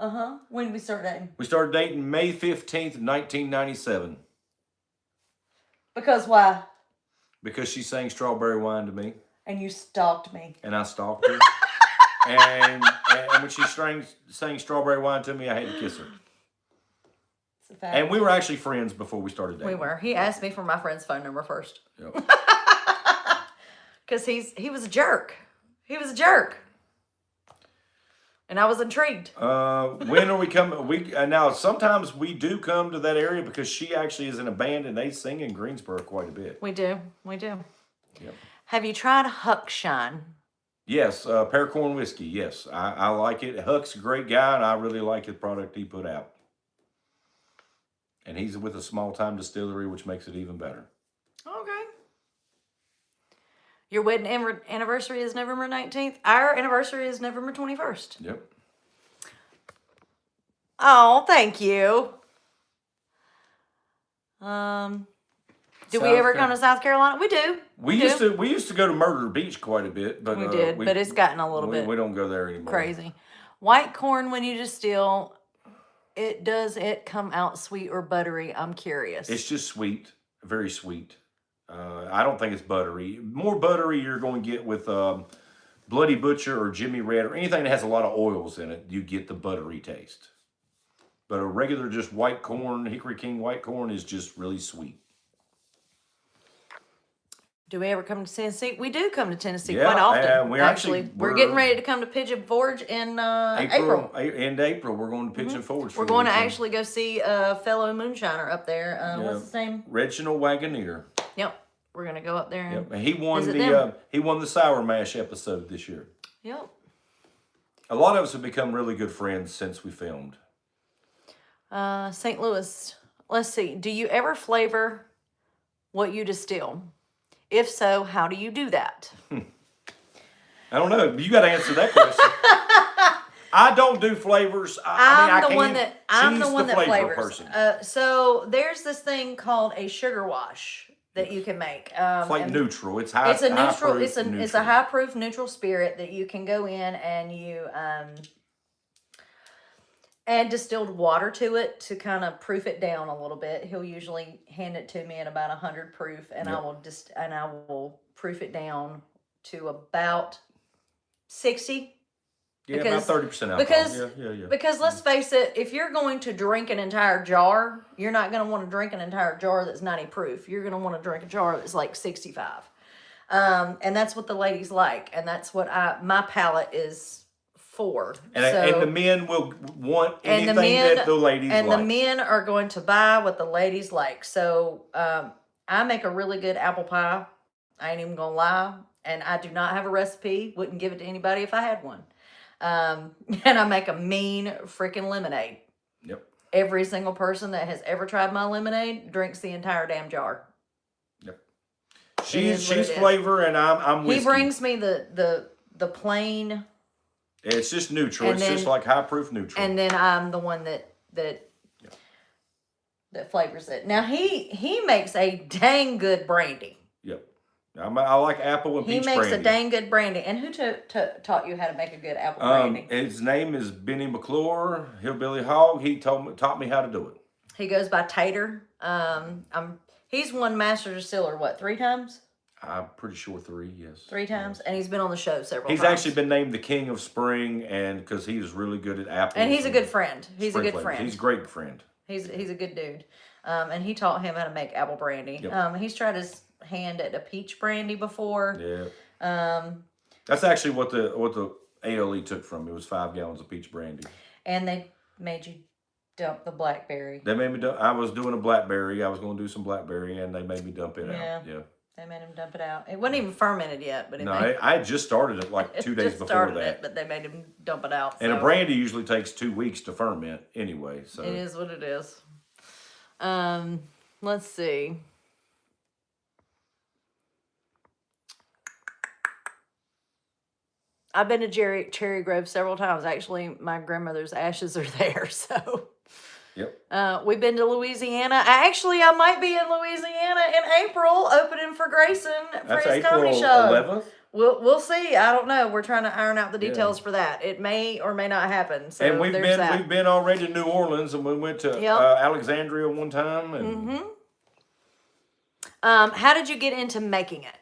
Uh-huh. When did we start dating? We started dating May 15th, 1997. Because why? Because she sang Strawberry Wine to me. And you stalked me. And I stalked her. and when she sang Strawberry Wine to me, I had to kiss her. It's a fact. And we were actually friends before we started dating. We were. He asked me for my friend's phone number first. Yep. Because he was a jerk. He was a jerk. And I was intrigued. When are we coming? Now, sometimes we do come to that area because she actually is in a band and they sing in Greensboro quite a bit. We do. We do. Yep. Have you tried Huckshine? Yes, Pearcorn whiskey. Yes, I like it. Huck's a great guy, and I really like the product he put out. And he's with a small-time distillery, which makes it even better. Okay. Your wedding anniversary is November 19th. Our anniversary is November 21st. Yep. Oh, thank you. Do we ever come to South Carolina? We do. We used to go to Murder Beach quite a bit, but we did, but it's gotten a little bit we don't go there anymore. Crazy. White corn, when you distill, does it come out sweet or buttery? I'm curious. It's just sweet, very sweet. I don't think it's buttery. More buttery you're going to get with Bloody Butcher or Jimmy Red or anything that has a lot of oils in it. You get the buttery taste. But a regular just white corn, Hickory King white corn is just really sweet. Do we ever come to Tennessee? We do come to Tennessee Yeah, quite often. we're getting ready to come to Pigeon Forge in April. In April, we're going to Pigeon Forge. We're going to actually go see a fellow moonshiner up there. What's his name? Reginald Wagoneer. Yep. We're going to go up there and Yep. He won visit them. he won the Sour Mash episode this year. Yep. A lot of us have become really good friends since we filmed. St. Louis. Let's see. Do you ever flavor what you distill? If so, how do you do that? I don't know. You got to answer that question. I don't do flavors. I'm the one that flavor flavors. Person. So there's this thing called a sugar wash that you can make. It's like neutral. It's high. It's a neutral. High-proof It's neutral. a high proof neutral spirit that you can go in and you add distilled water to it to kind of proof it down a little bit. He'll usually hand it to me at about 100 proof, and I will proof it down to about 60. Yeah, about 30% alcohol. Because let's face it, if you're going to drink an entire jar, you're not going to want to drink an entire jar that's 90 proof. You're going to want to drink a jar that's like 65. And that's what the ladies like, and that's what my palate is for. And the men will want anything that the ladies like. And the men are going to buy what the ladies like. So I make a really good apple pie. I ain't even going to lie. And I do not have a recipe. Wouldn't give it to anybody if I had one. And I make a mean freaking lemonade. Yep. Every single person that has ever tried my lemonade drinks the entire damn jar. Yep. She's flavor and I'm whiskey. He brings me the plain. It's just neutral. It's just like high proof neutral. And then I'm the one that flavors it. Now he makes a dang good brandy. Yep. I like apple and peach brandy. He makes a dang good brandy. And who taught you how to make a good apple brandy? His name is Benny McClure, Hillbilly Hog. He taught me how to do it. He goes by Tater. He's won Master Distiller, what, 3 times? I'm pretty sure 3, yes. 3 times? Yes. And he's been on the show several He's times. actually been named the King of Spring, and because he was really good at apples. And he's a good friend. He's a good flavors. friend. He's a great friend. He's a good dude. And he taught him how to make apple brandy. Yep. He's tried his hand at a peach brandy before. Yeah. That's actually what the ALE took from me, was 5 gallons of peach brandy. And they made you dump the blackberry. They made me dump. I was doing a blackberry. I was going to do some blackberry, and they made me dump it out. Yeah. They made him dump it out. It wasn't even fermented yet, but I had just started it like 2 days before that. But they made him dump it out. And a brandy usually takes 2 weeks to ferment anyway. So it is what it is. Let's see. I've been to Cherry Grove several times. Actually, my grandmother's ashes are there, so. Yep. We've been to Louisiana. I might be in Louisiana in April, opening for Grayson for his comedy show. 11th? We'll see. I don't know. We're trying to iron out the details for that. It may or may not happen. So and we've been already to New Orleans, and we went to Alexandria one time. And how did you get into making it?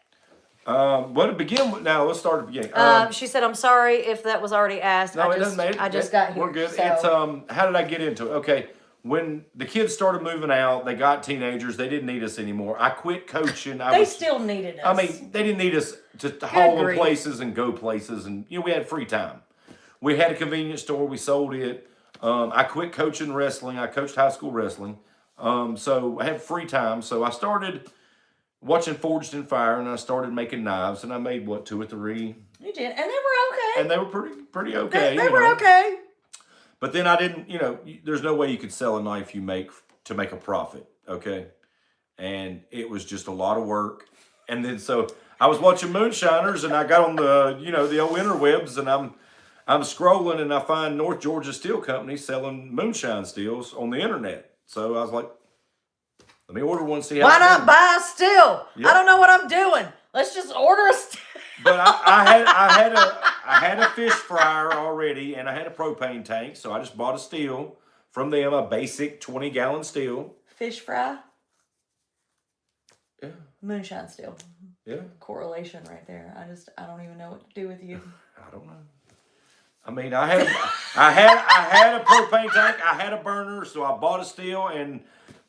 Well, to begin with, now let's start at the beginning. She said, "I'm sorry if that was already asked. No, it doesn't matter. I just got here. We're good. So. It's how did I get into it? Okay, when the kids started moving out, they got teenagers. They didn't need us anymore. I quit coaching. They still needed us. I mean, they didn't need us to haul in places and go places, and we had free time. We had a convenience store. We sold it. I quit coaching wrestling. I coached high school wrestling. So I had free time. So I started watching Forged in Fire, and I started making knives, and I made 2 or 3. You did, and they were okay. And they were pretty okay. They were okay. But then I didn't, there's no way you could sell a knife to make a profit, okay? And it was just a lot of work. And then so I was watching Moonshiners, and I got on the, the old interwebs, and I'm scrolling, and I find North Georgia Steel Company selling moonshine steels on the internet. So I was like, let me order one, see how. Why not buy a steel? Yep. I don't know what I'm doing. Let's just order a steel. But I had a fish fryer already, and I had a propane tank, so I just bought a steel from them, a basic 20-gallon steel. Fish fry? Yeah. Moonshine steel. Yeah. Correlation right there. I don't even know what to do with you. I don't know. I mean, I had a propane tank, I had a burner, so I bought a steel, and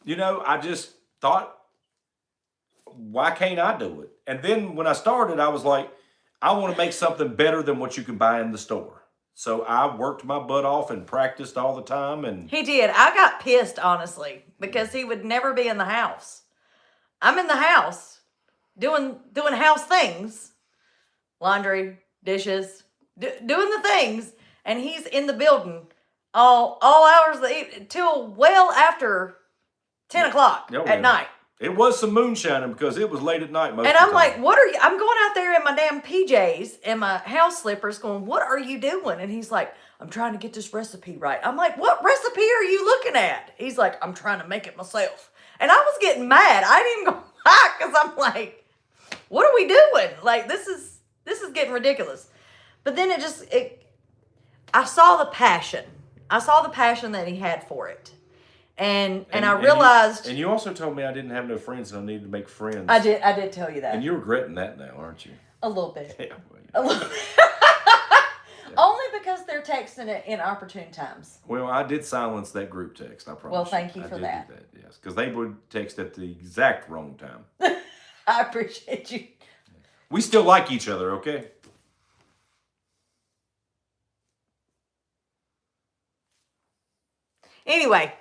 I just thought, why can't I do it? And then when I started, I was like, I want to make something better than what you can buy in the store. So I worked my butt off and practiced all the time. And he did. I got pissed, honestly, because he would never be in the house. I'm in the house doing house things, laundry, dishes, doing the things, and he's in the building all hours of the evening till well after 10 o'clock at night. It was some moonshining because it was late at night most of the time. And I'm like, what are you? I'm going out there in my damn PJs and my house slippers going, what are you doing? And he's like, I'm trying to get this recipe right. I'm like, what recipe are you looking at? He's like, I'm trying to make it myself. And I was getting mad. I didn't even go back because I'm like, what are we doing? Like, this is getting ridiculous. But then I saw the passion. I saw the passion that he had for it. And I realized. And you also told me I didn't have no friends and I needed to make friends. I did tell you that. And you're regretting that now, aren't you? A little bit. Yeah, well, a little bit. Only because they're texting it in opportune times. Well, I did silence that group text, I promise. Well, thank you for that. I did do that, yes. Because they would text at the exact wrong time. I appreciate you. We still like each other, okay? Anyway.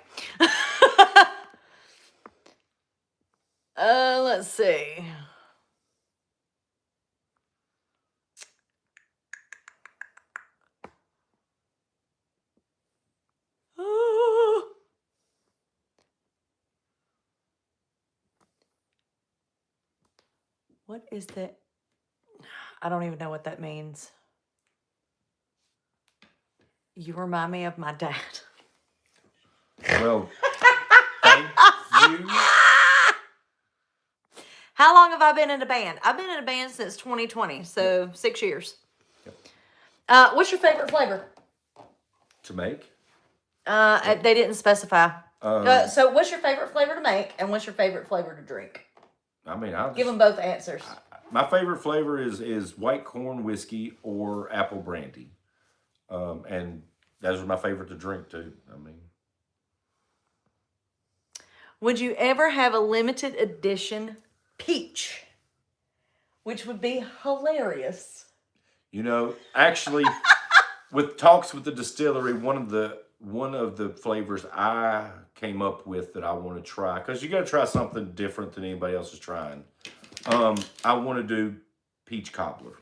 Let's see. What is that? I don't even know what that means. You remind me of my dad. Well, thank you. How long have I been in a band? I've been in a band since 2020, so 6 years. Yep. What's your favorite flavor? To make? They didn't specify. So what's your favorite flavor to make, and what's your favorite flavor to drink? I mean, I'll Give just, them both answers. my favorite flavor is white corn whiskey or apple brandy, and those are my favorite to drink too. I mean, Would you ever have a limited edition peach? Which would be hilarious. actually, with talks with the distillery, one of the flavors I came up with that I want to try, because you got to try something different than anybody else is trying. I want to do peach cobbler.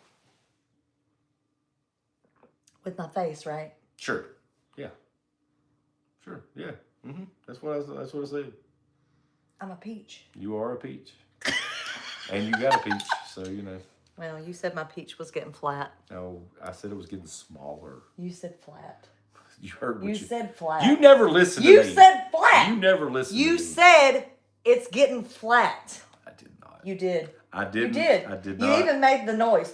With my face, right? Sure. Yeah. Sure. Yeah. That's what I said. I'm a peach. You are a peach, and you got a peach, so Well, you said my peach was getting flat. No, I said it was getting smaller. You said flat. You heard what You said flat. You never listened to You me. said flat. You never listened to me. You said it's getting flat. I did not. You did. I didn't. You did. I did You not. even made the noise.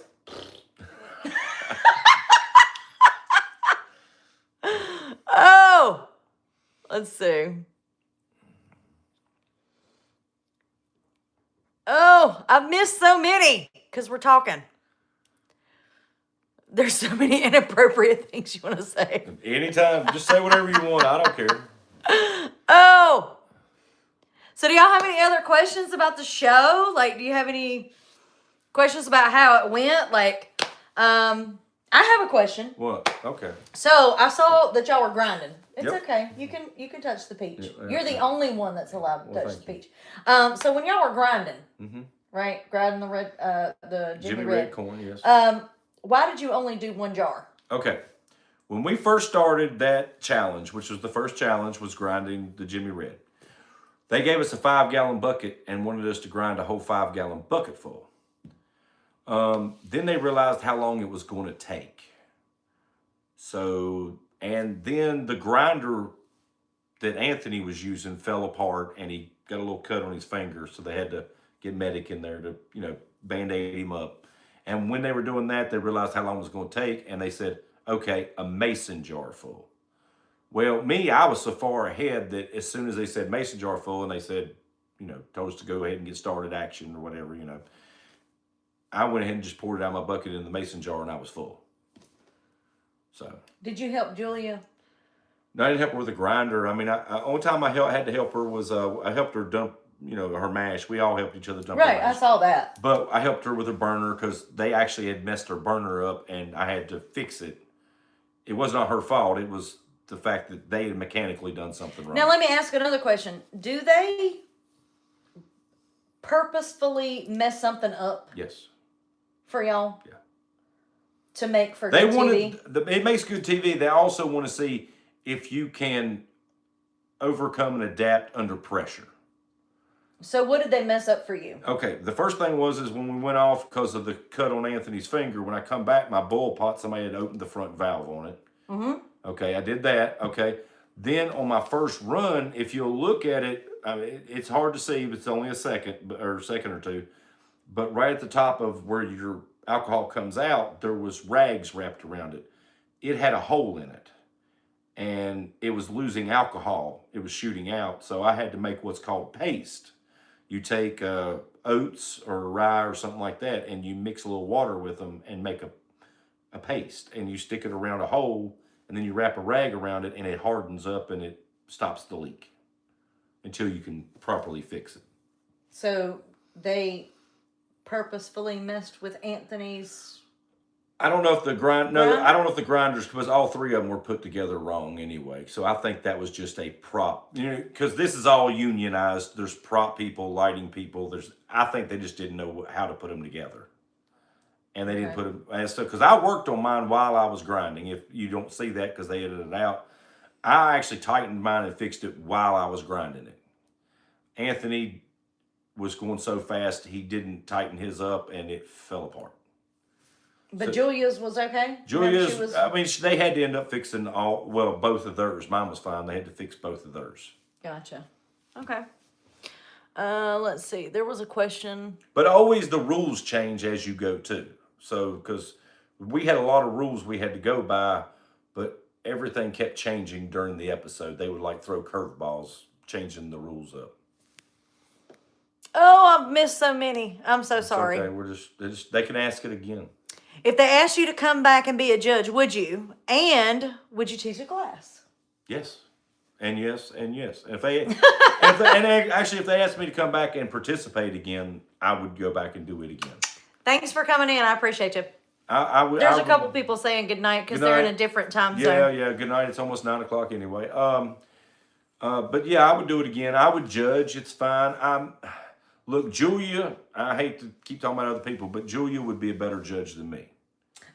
Oh, let's see. Oh, I've missed so many because we're talking. There's so many inappropriate things you want to say. Anytime, just say whatever you want. I don't care. Oh. So do y'all have any other questions about the show? Like, do you have any questions about how it went? Like, I have a question. What? Okay. So I saw that y'all were grinding. It's Yep. okay. You can touch the peach. Yeah, You're the only one that's allowed to Well, touch the thank peach. So when y'all were grinding, Mm-hmm. right? Grinding the Jimmy Red Red. corn, yes. Why did you only do one jar? Okay. When we first started that challenge, which was the first challenge, was grinding the Jimmy Red. They gave us a 5-gallon bucket and wanted us to grind a whole 5-gallon bucket full. Then they realized how long it was going to take. So, and then the grinder that Anthony was using fell apart and he got a little cut on his finger. So they had to get medic in there to, Band-Aid him up. And when they were doing that, they realized how long it was going to take. And they said, okay, a mason jar full. Well, I was so far ahead that as soon as they said mason jar full and they said, told us to go ahead and get started action or whatever, I went ahead and just poured it out of my bucket in the mason jar and I was full. So. Did you help Julia? No, I didn't help her with the grinder. I mean, only time I had to help her was I helped her dump, her mash. We all helped each other dump. Right, her mash. I saw that. But I helped her with her burner because they actually had messed her burner up and I had to fix it. It was not her fault. It was the fact that they had mechanically done something wrong. Now let me ask another question. Do they purposefully mess something up Yes. for y'all? Yeah. To make for They good wanted, TV? it makes good TV. They also want to see if you can overcome and adapt under pressure. So what did they mess up for you? Okay, the first thing was when we went off because of the cut on Anthony's finger. When I come back, my boil pot, somebody had opened the front valve on it. Mm-hmm. Okay, I did that. Okay, then on my first run, if you'll look at it, I mean, it's hard to see, but it's only a second or two. But right at the top of where your alcohol comes out, there was rags wrapped around it. It had a hole in it, and it was losing alcohol. It was shooting out, so I had to make what's called paste. You take oats or rye or something like that, and you mix a little water with them and make a paste, and you stick it around a hole, and then you wrap a rag around it, and it hardens up, and it stops the leak until you can properly fix it. So they purposefully messed with Anthony's. I don't know if the I don't know if the grinders, because all three of them were put together wrong anyway. So I think that was just a prop, because this is all unionized. There's prop people, lighting people. I think they just didn't know how to put them together, and they didn't put them. And so, because I worked on mine while I was grinding. If you don't see that because they edited it out, I actually tightened mine and fixed it while I was grinding it. Anthony was going so fast he didn't tighten his up, and it fell apart. But So, Julia's was okay? Julia's, She was... they had to end up fixing both of theirs. Mine was fine. They had to fix both of theirs. Gotcha. Okay. Let's see. There was a question. But always the rules change as you go too. So, because we had a lot of rules we had to go by, but everything kept changing during the episode. They would throw curveballs changing the rules up. Oh, I've missed so many. I'm so sorry. Okay, they can ask it again. If they asked you to come back and be a judge, would you? And would you teach a class? Yes. And yes, and yes. If they asked me to come back and participate again, I would go back and do it again. Thanks for coming in. I appreciate you. There's a couple people saying good night because they're in a different time zone. Yeah. Good night. It's almost 9:00 anyway. But yeah, I would do it again. I would judge. It's fine. Look, Julia. I hate to keep talking about other people, but Julia would be a better judge than me.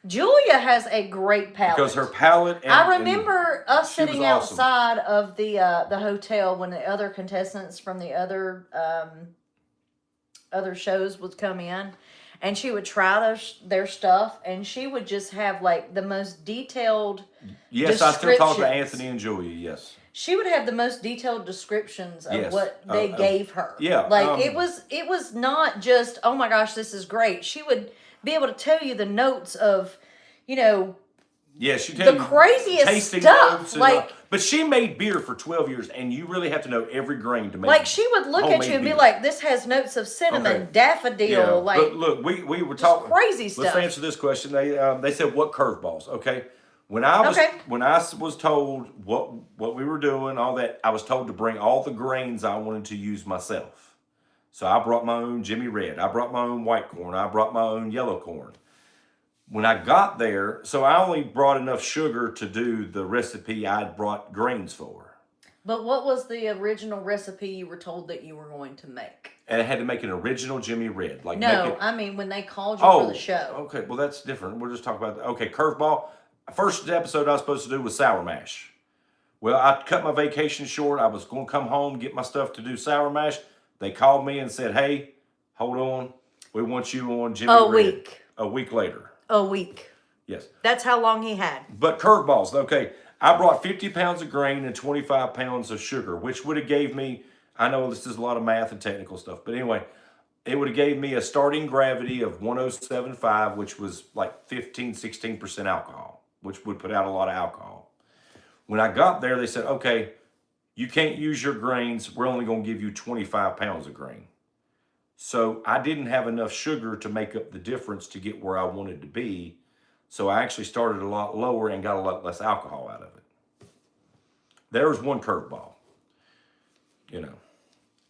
Julia has a great palate. Because her palate. I remember us sitting outside of the hotel when the other contestants from the other shows would come in, and she would try their stuff, and she would just have like the most detailed. Yes, I still talk to Anthony and Julia. Yes. She would have the most detailed descriptions of what they gave her. Yeah. Like it was not just, oh my gosh, this is great. She would be able to tell you the notes of, yeah, she tell the craziest stuff. Like, but she made beer for 12 years, and you really have to know every grain to make. Like she would look at you and be like, "This has notes of cinnamon, daffodil." Yeah. Like, but look, we were talking crazy stuff. Let's answer this question. They said what curveballs? Okay. When I was told what we were doing, all that, I was told to bring all the grains I wanted to use myself. So I brought my own Jimmy Red. I brought my own white corn. I brought my own yellow corn. When I got there, so I only brought enough sugar to do the recipe I'd brought grains for. But what was the original recipe you were told that you were going to make? And I had to make an original Jimmy Red. I mean when they called you for the show. Okay, well that's different. We're just talking about curveball. First episode I was supposed to do was sour mash. Well, I cut my vacation short. I was going to come home, get my stuff to do sour mash. They called me and said, "Hey, hold on. We want you on Jimmy Red." A week later. A week. Yes. That's how long he had. But curveballs, okay. I brought 50 pounds of grain and 25 pounds of sugar, which would have gave me, I know this is a lot of math and technical stuff, but anyway, it would have gave me a starting gravity of 107.5, which was like 16% alcohol, which would put out a lot of alcohol. When I got there, they said, "Okay, you can't use your grains. We're only going to give you 25 pounds of grain." So I didn't have enough sugar to make up the difference to get where I wanted to be. So I actually started a lot lower and got a lot less alcohol out of it. There was one curveball,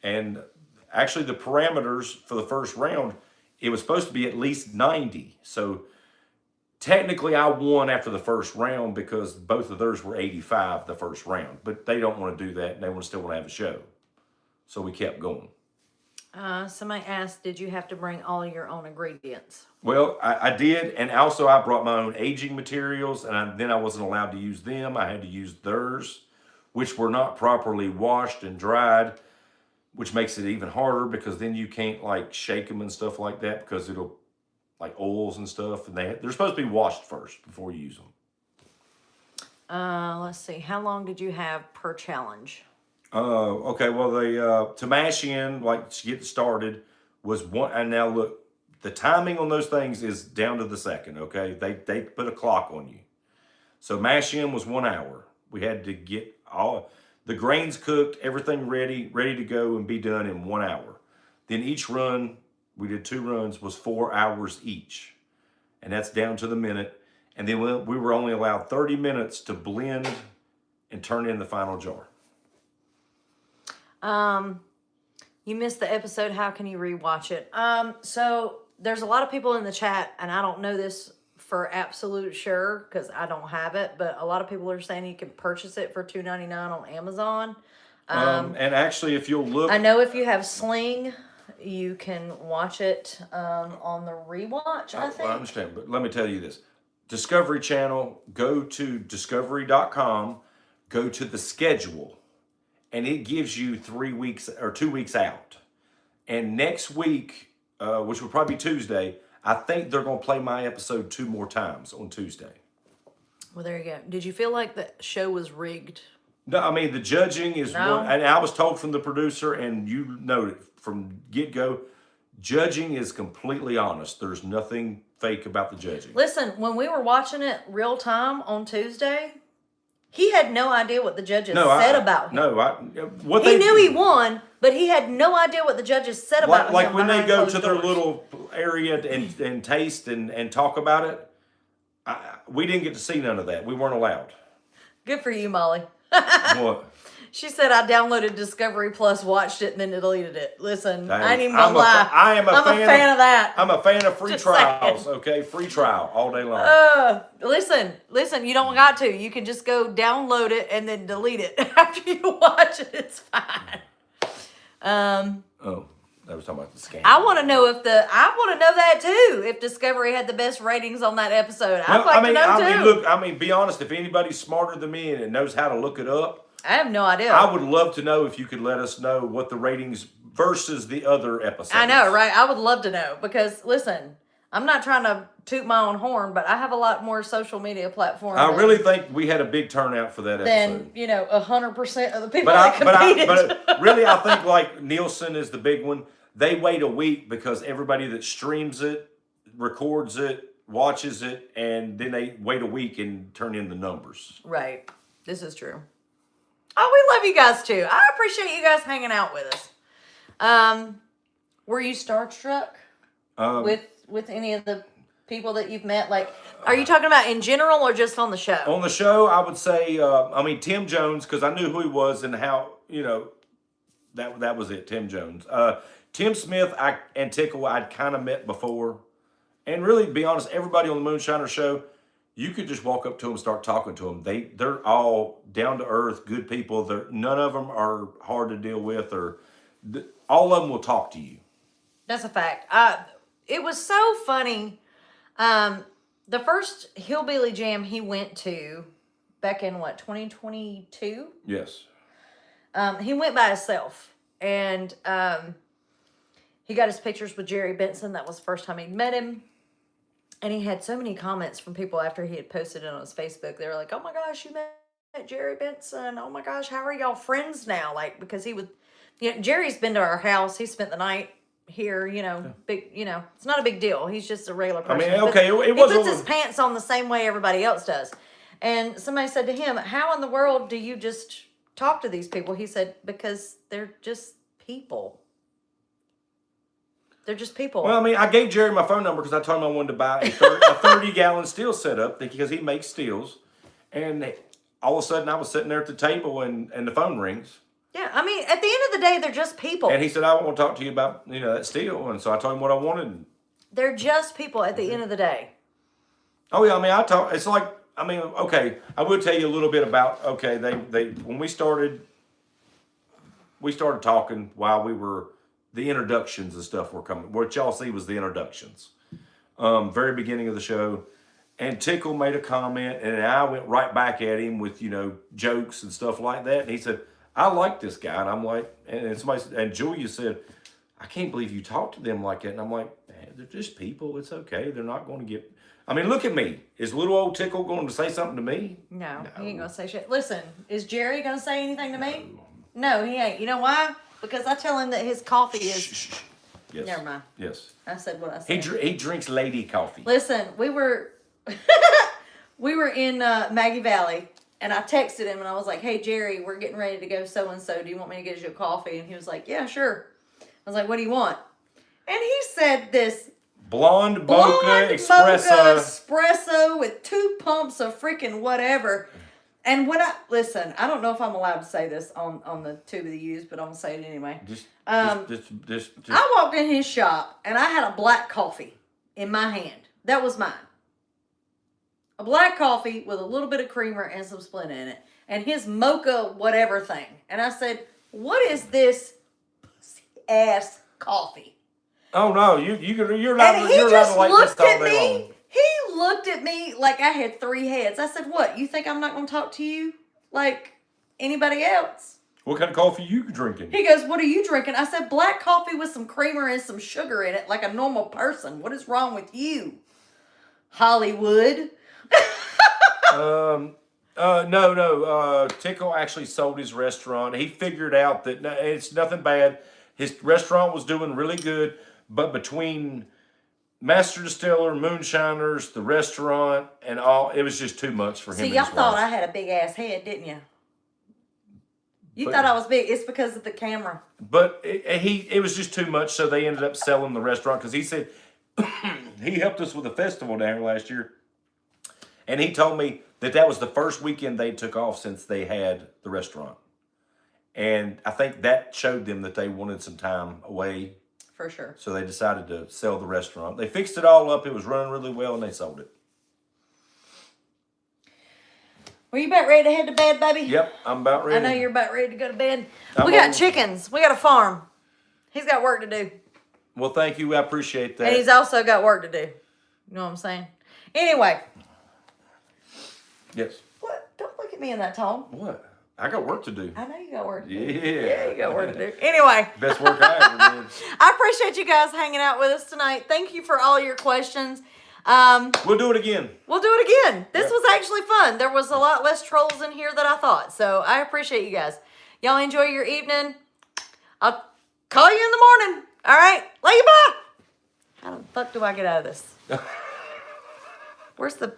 And actually the parameters for the first round, it was supposed to be at least 90. So technically I won after the first round because both of theirs were 85 the first round. But they don't want to do that. They still want to have a show. So we kept going. Somebody asked, did you have to bring all your own ingredients? Well, I did, and also I brought my own aging materials, and then I wasn't allowed to use them. I had to use theirs, which were not properly washed and dried, which makes it even harder because then you can't like shake them and stuff like that because it'll like oils and stuff, and they're supposed to be washed first before you use them. Let's see. How long did you have per challenge? Okay, well, to mash in, like to get started, was one, and now look, the timing on those things is down to the second, okay? They put a clock on you. So mash in was 1 hour. We had to get all the grains cooked, everything ready to go and be done in 1 hour. Then each run, we did 2 runs, was 4 hours each. And that's down to the minute. And then we were only allowed 30 minutes to blend and turn in the final jar. You missed the episode. How can you rewatch it? So there's a lot of people in the chat, and I don't know this for absolute sure because I don't have it, but a lot of people are saying you can purchase it for $2.99 on Amazon. And actually, if you'll look, I know if you have Sling, you can watch it on the rewatch. I think. I understand, but let me tell you this: Discovery Channel. Go to discovery.com. Go to the schedule. And it gives you 3 weeks or 2 weeks out. And next week, which will probably be Tuesday, I think they're going to play my episode 2 more times on Tuesday. Well, there you go. Did you feel like the show was rigged? No, I mean, the judging is one, and I was told from the producer, and you know it from get-go, judging is completely honest. There's nothing fake about the judging. Listen, when we were watching it real time on Tuesday, He had no idea what the judges No, said about him. No, what He they knew he won, but he had no idea what the judges said about him. Like when they behind go closed to their doors. little area and taste and talk about it. We didn't get to see none of that. We weren't allowed. Good for you, Molly. What? She said I downloaded Discovery Plus, watched it, and then deleted it. Listen, Dang. I ain't even gonna lie. I'm a fan of that. I'm a fan of free Just trials. saying. Okay, free trial all day long. Listen. You don't got to. You can just go download it and then delete it after you watch it. It's fine. Oh, that was talking about the scam. I want to know that too. If Discovery had the best ratings on that episode, I'd like to know too. Be honest. If anybody's smarter than me and knows how to look it up, I have no idea. I would love to know if you could let us know what the ratings versus the other episodes. I know, right? I would love to know because listen, I'm not trying to toot my own horn, but I have a lot more social media platforms. I really think we had a big turnout for that episode. Than 100% of the people that competed. But really, I think like Nielsen is the big one. They wait a week because everybody that streams it, records it, watches it, and then they wait a week and turn in the numbers. Right. This is true. Oh, we love you guys too. I appreciate you guys hanging out with us. Were you starstruck with any of the people that you've met? Like, are you talking about in general or just on the show? On the show, I would say, Tim Jones, because I knew who he was and how, that was it, Tim Jones. Tim Smith and Tickle I'd kind of met before. And really, to be honest, everybody on the Moonshiner show, you could just walk up to them and start talking to them. They're all down to earth, good people. None of them are hard to deal with, or all of them will talk to you. That's a fact. It was so funny. The first Hillbilly Jam he went to back in 2022? Yes. He went by himself, and he got his pictures with Jerry Benson. That was the first time he'd met him. And he had so many comments from people after he had posted it on his Facebook. They were like, oh my gosh, you met Jerry Benson. Oh my gosh, how are y'all friends now? Like, because he would, Jerry's been to our house. He spent the night here, big, it's not a big deal. He's just a regular person. I mean, okay, he puts his pants on the same way everybody else does. And somebody said to him, how in the world do you just talk to these people? He said, because they're just people. They're just people. Well, I mean, I gave Jerry my phone number because I told him I wanted to buy a 30-gallon still setup because he makes stills. And all of a sudden, I was sitting there at the table and the phone rings. Yeah, I mean, at the end of the day, they're just people. And he said, I want to talk to you about, that still. And so I told him what I wanted. They're just people at the end of the day. Oh, yeah, I mean, it's like, okay, I will tell you a little bit about, they when we started talking while we were, the introductions and stuff were coming. What y'all see was the introductions. Very beginning of the show. And Tickle made a comment, and I went right back at him with, jokes and stuff like that. And he said, I like this guy. And I'm like, and Julia said, I can't believe you talk to them like that. And I'm like, man, they're just people. It's okay. They're not going to get... I mean, look at me. Is little old Tickle going to say something to me? No, he ain't going to say shit. Listen, is Jerry going to say anything to me? No, he ain't. You know why? Because I tell him that his coffee is... Shh. Yes. Never mind. Yes. I said what I said. He drinks lady coffee. Listen, we were in Maggie Valley, and I texted him, and I was like, hey, Jerry, we're getting ready to go so-and-so. Do you want me to get you a coffee? And he was like, yeah, sure. I was like, what do you want? And he said this... Blonde mocha espresso with 2 pumps of freaking whatever. And when I don't know if I'm allowed to say this on the Tube of the Use, but I'm going to say it anyway. I walked in his shop, and I had a black coffee in my hand. That was mine. A black coffee with a little bit of creamer and some Splenda in it. And his mocha whatever thing. And I said, what is this pussy-ass coffee? Oh, no. You're not and he you're just not like looked this all at day me. long. He looked at me like I had 3 heads. I said, what? You think I'm not going to talk to you like anybody else? What kind of coffee you drinking? He goes, what are you drinking? I said, black coffee with some creamer and some sugar in it like a normal person. What is wrong with you? Hollywood. No. Tickle actually sold his restaurant. He figured out that it's nothing bad. His restaurant was doing really good, but between master distiller, moonshiners, the restaurant, and all. It was just too much for him. See, and y'all his thought wife. I had a big ass head, didn't you? You But- thought I was big. It's because of the camera. But it was just too much, so they ended up selling the restaurant because he said he helped us with a festival down here last year, and he told me that was the first weekend they took off since they had the restaurant, and I think that showed them that they wanted some time away, For sure. so they decided to sell the restaurant. They fixed it all up; it was running really well, and they sold it. Were you about ready to head to bed, baby? Yep, I'm about ready. I know you're about ready to go to bed. I'm We got on- chickens. We got a farm. He's got work to do. Well, thank you. I appreciate that. And he's also got work to do. You know what I'm saying? Anyway. Yes. What? Don't look at me in that tone. What? I got work to do. I know you got work to do. Yeah. Yeah, you got work to do. Anyway. Best work I ever did. I appreciate you guys hanging out with us tonight. Thank you for all your questions. We'll do it again. We'll do it again. This Yep. was actually fun. There was a lot less trolls in here than I thought. So I appreciate you guys. Y'all enjoy your evening. I'll call you in the morning. All right. Love you. Bye. How the fuck do I get out of this? Where's the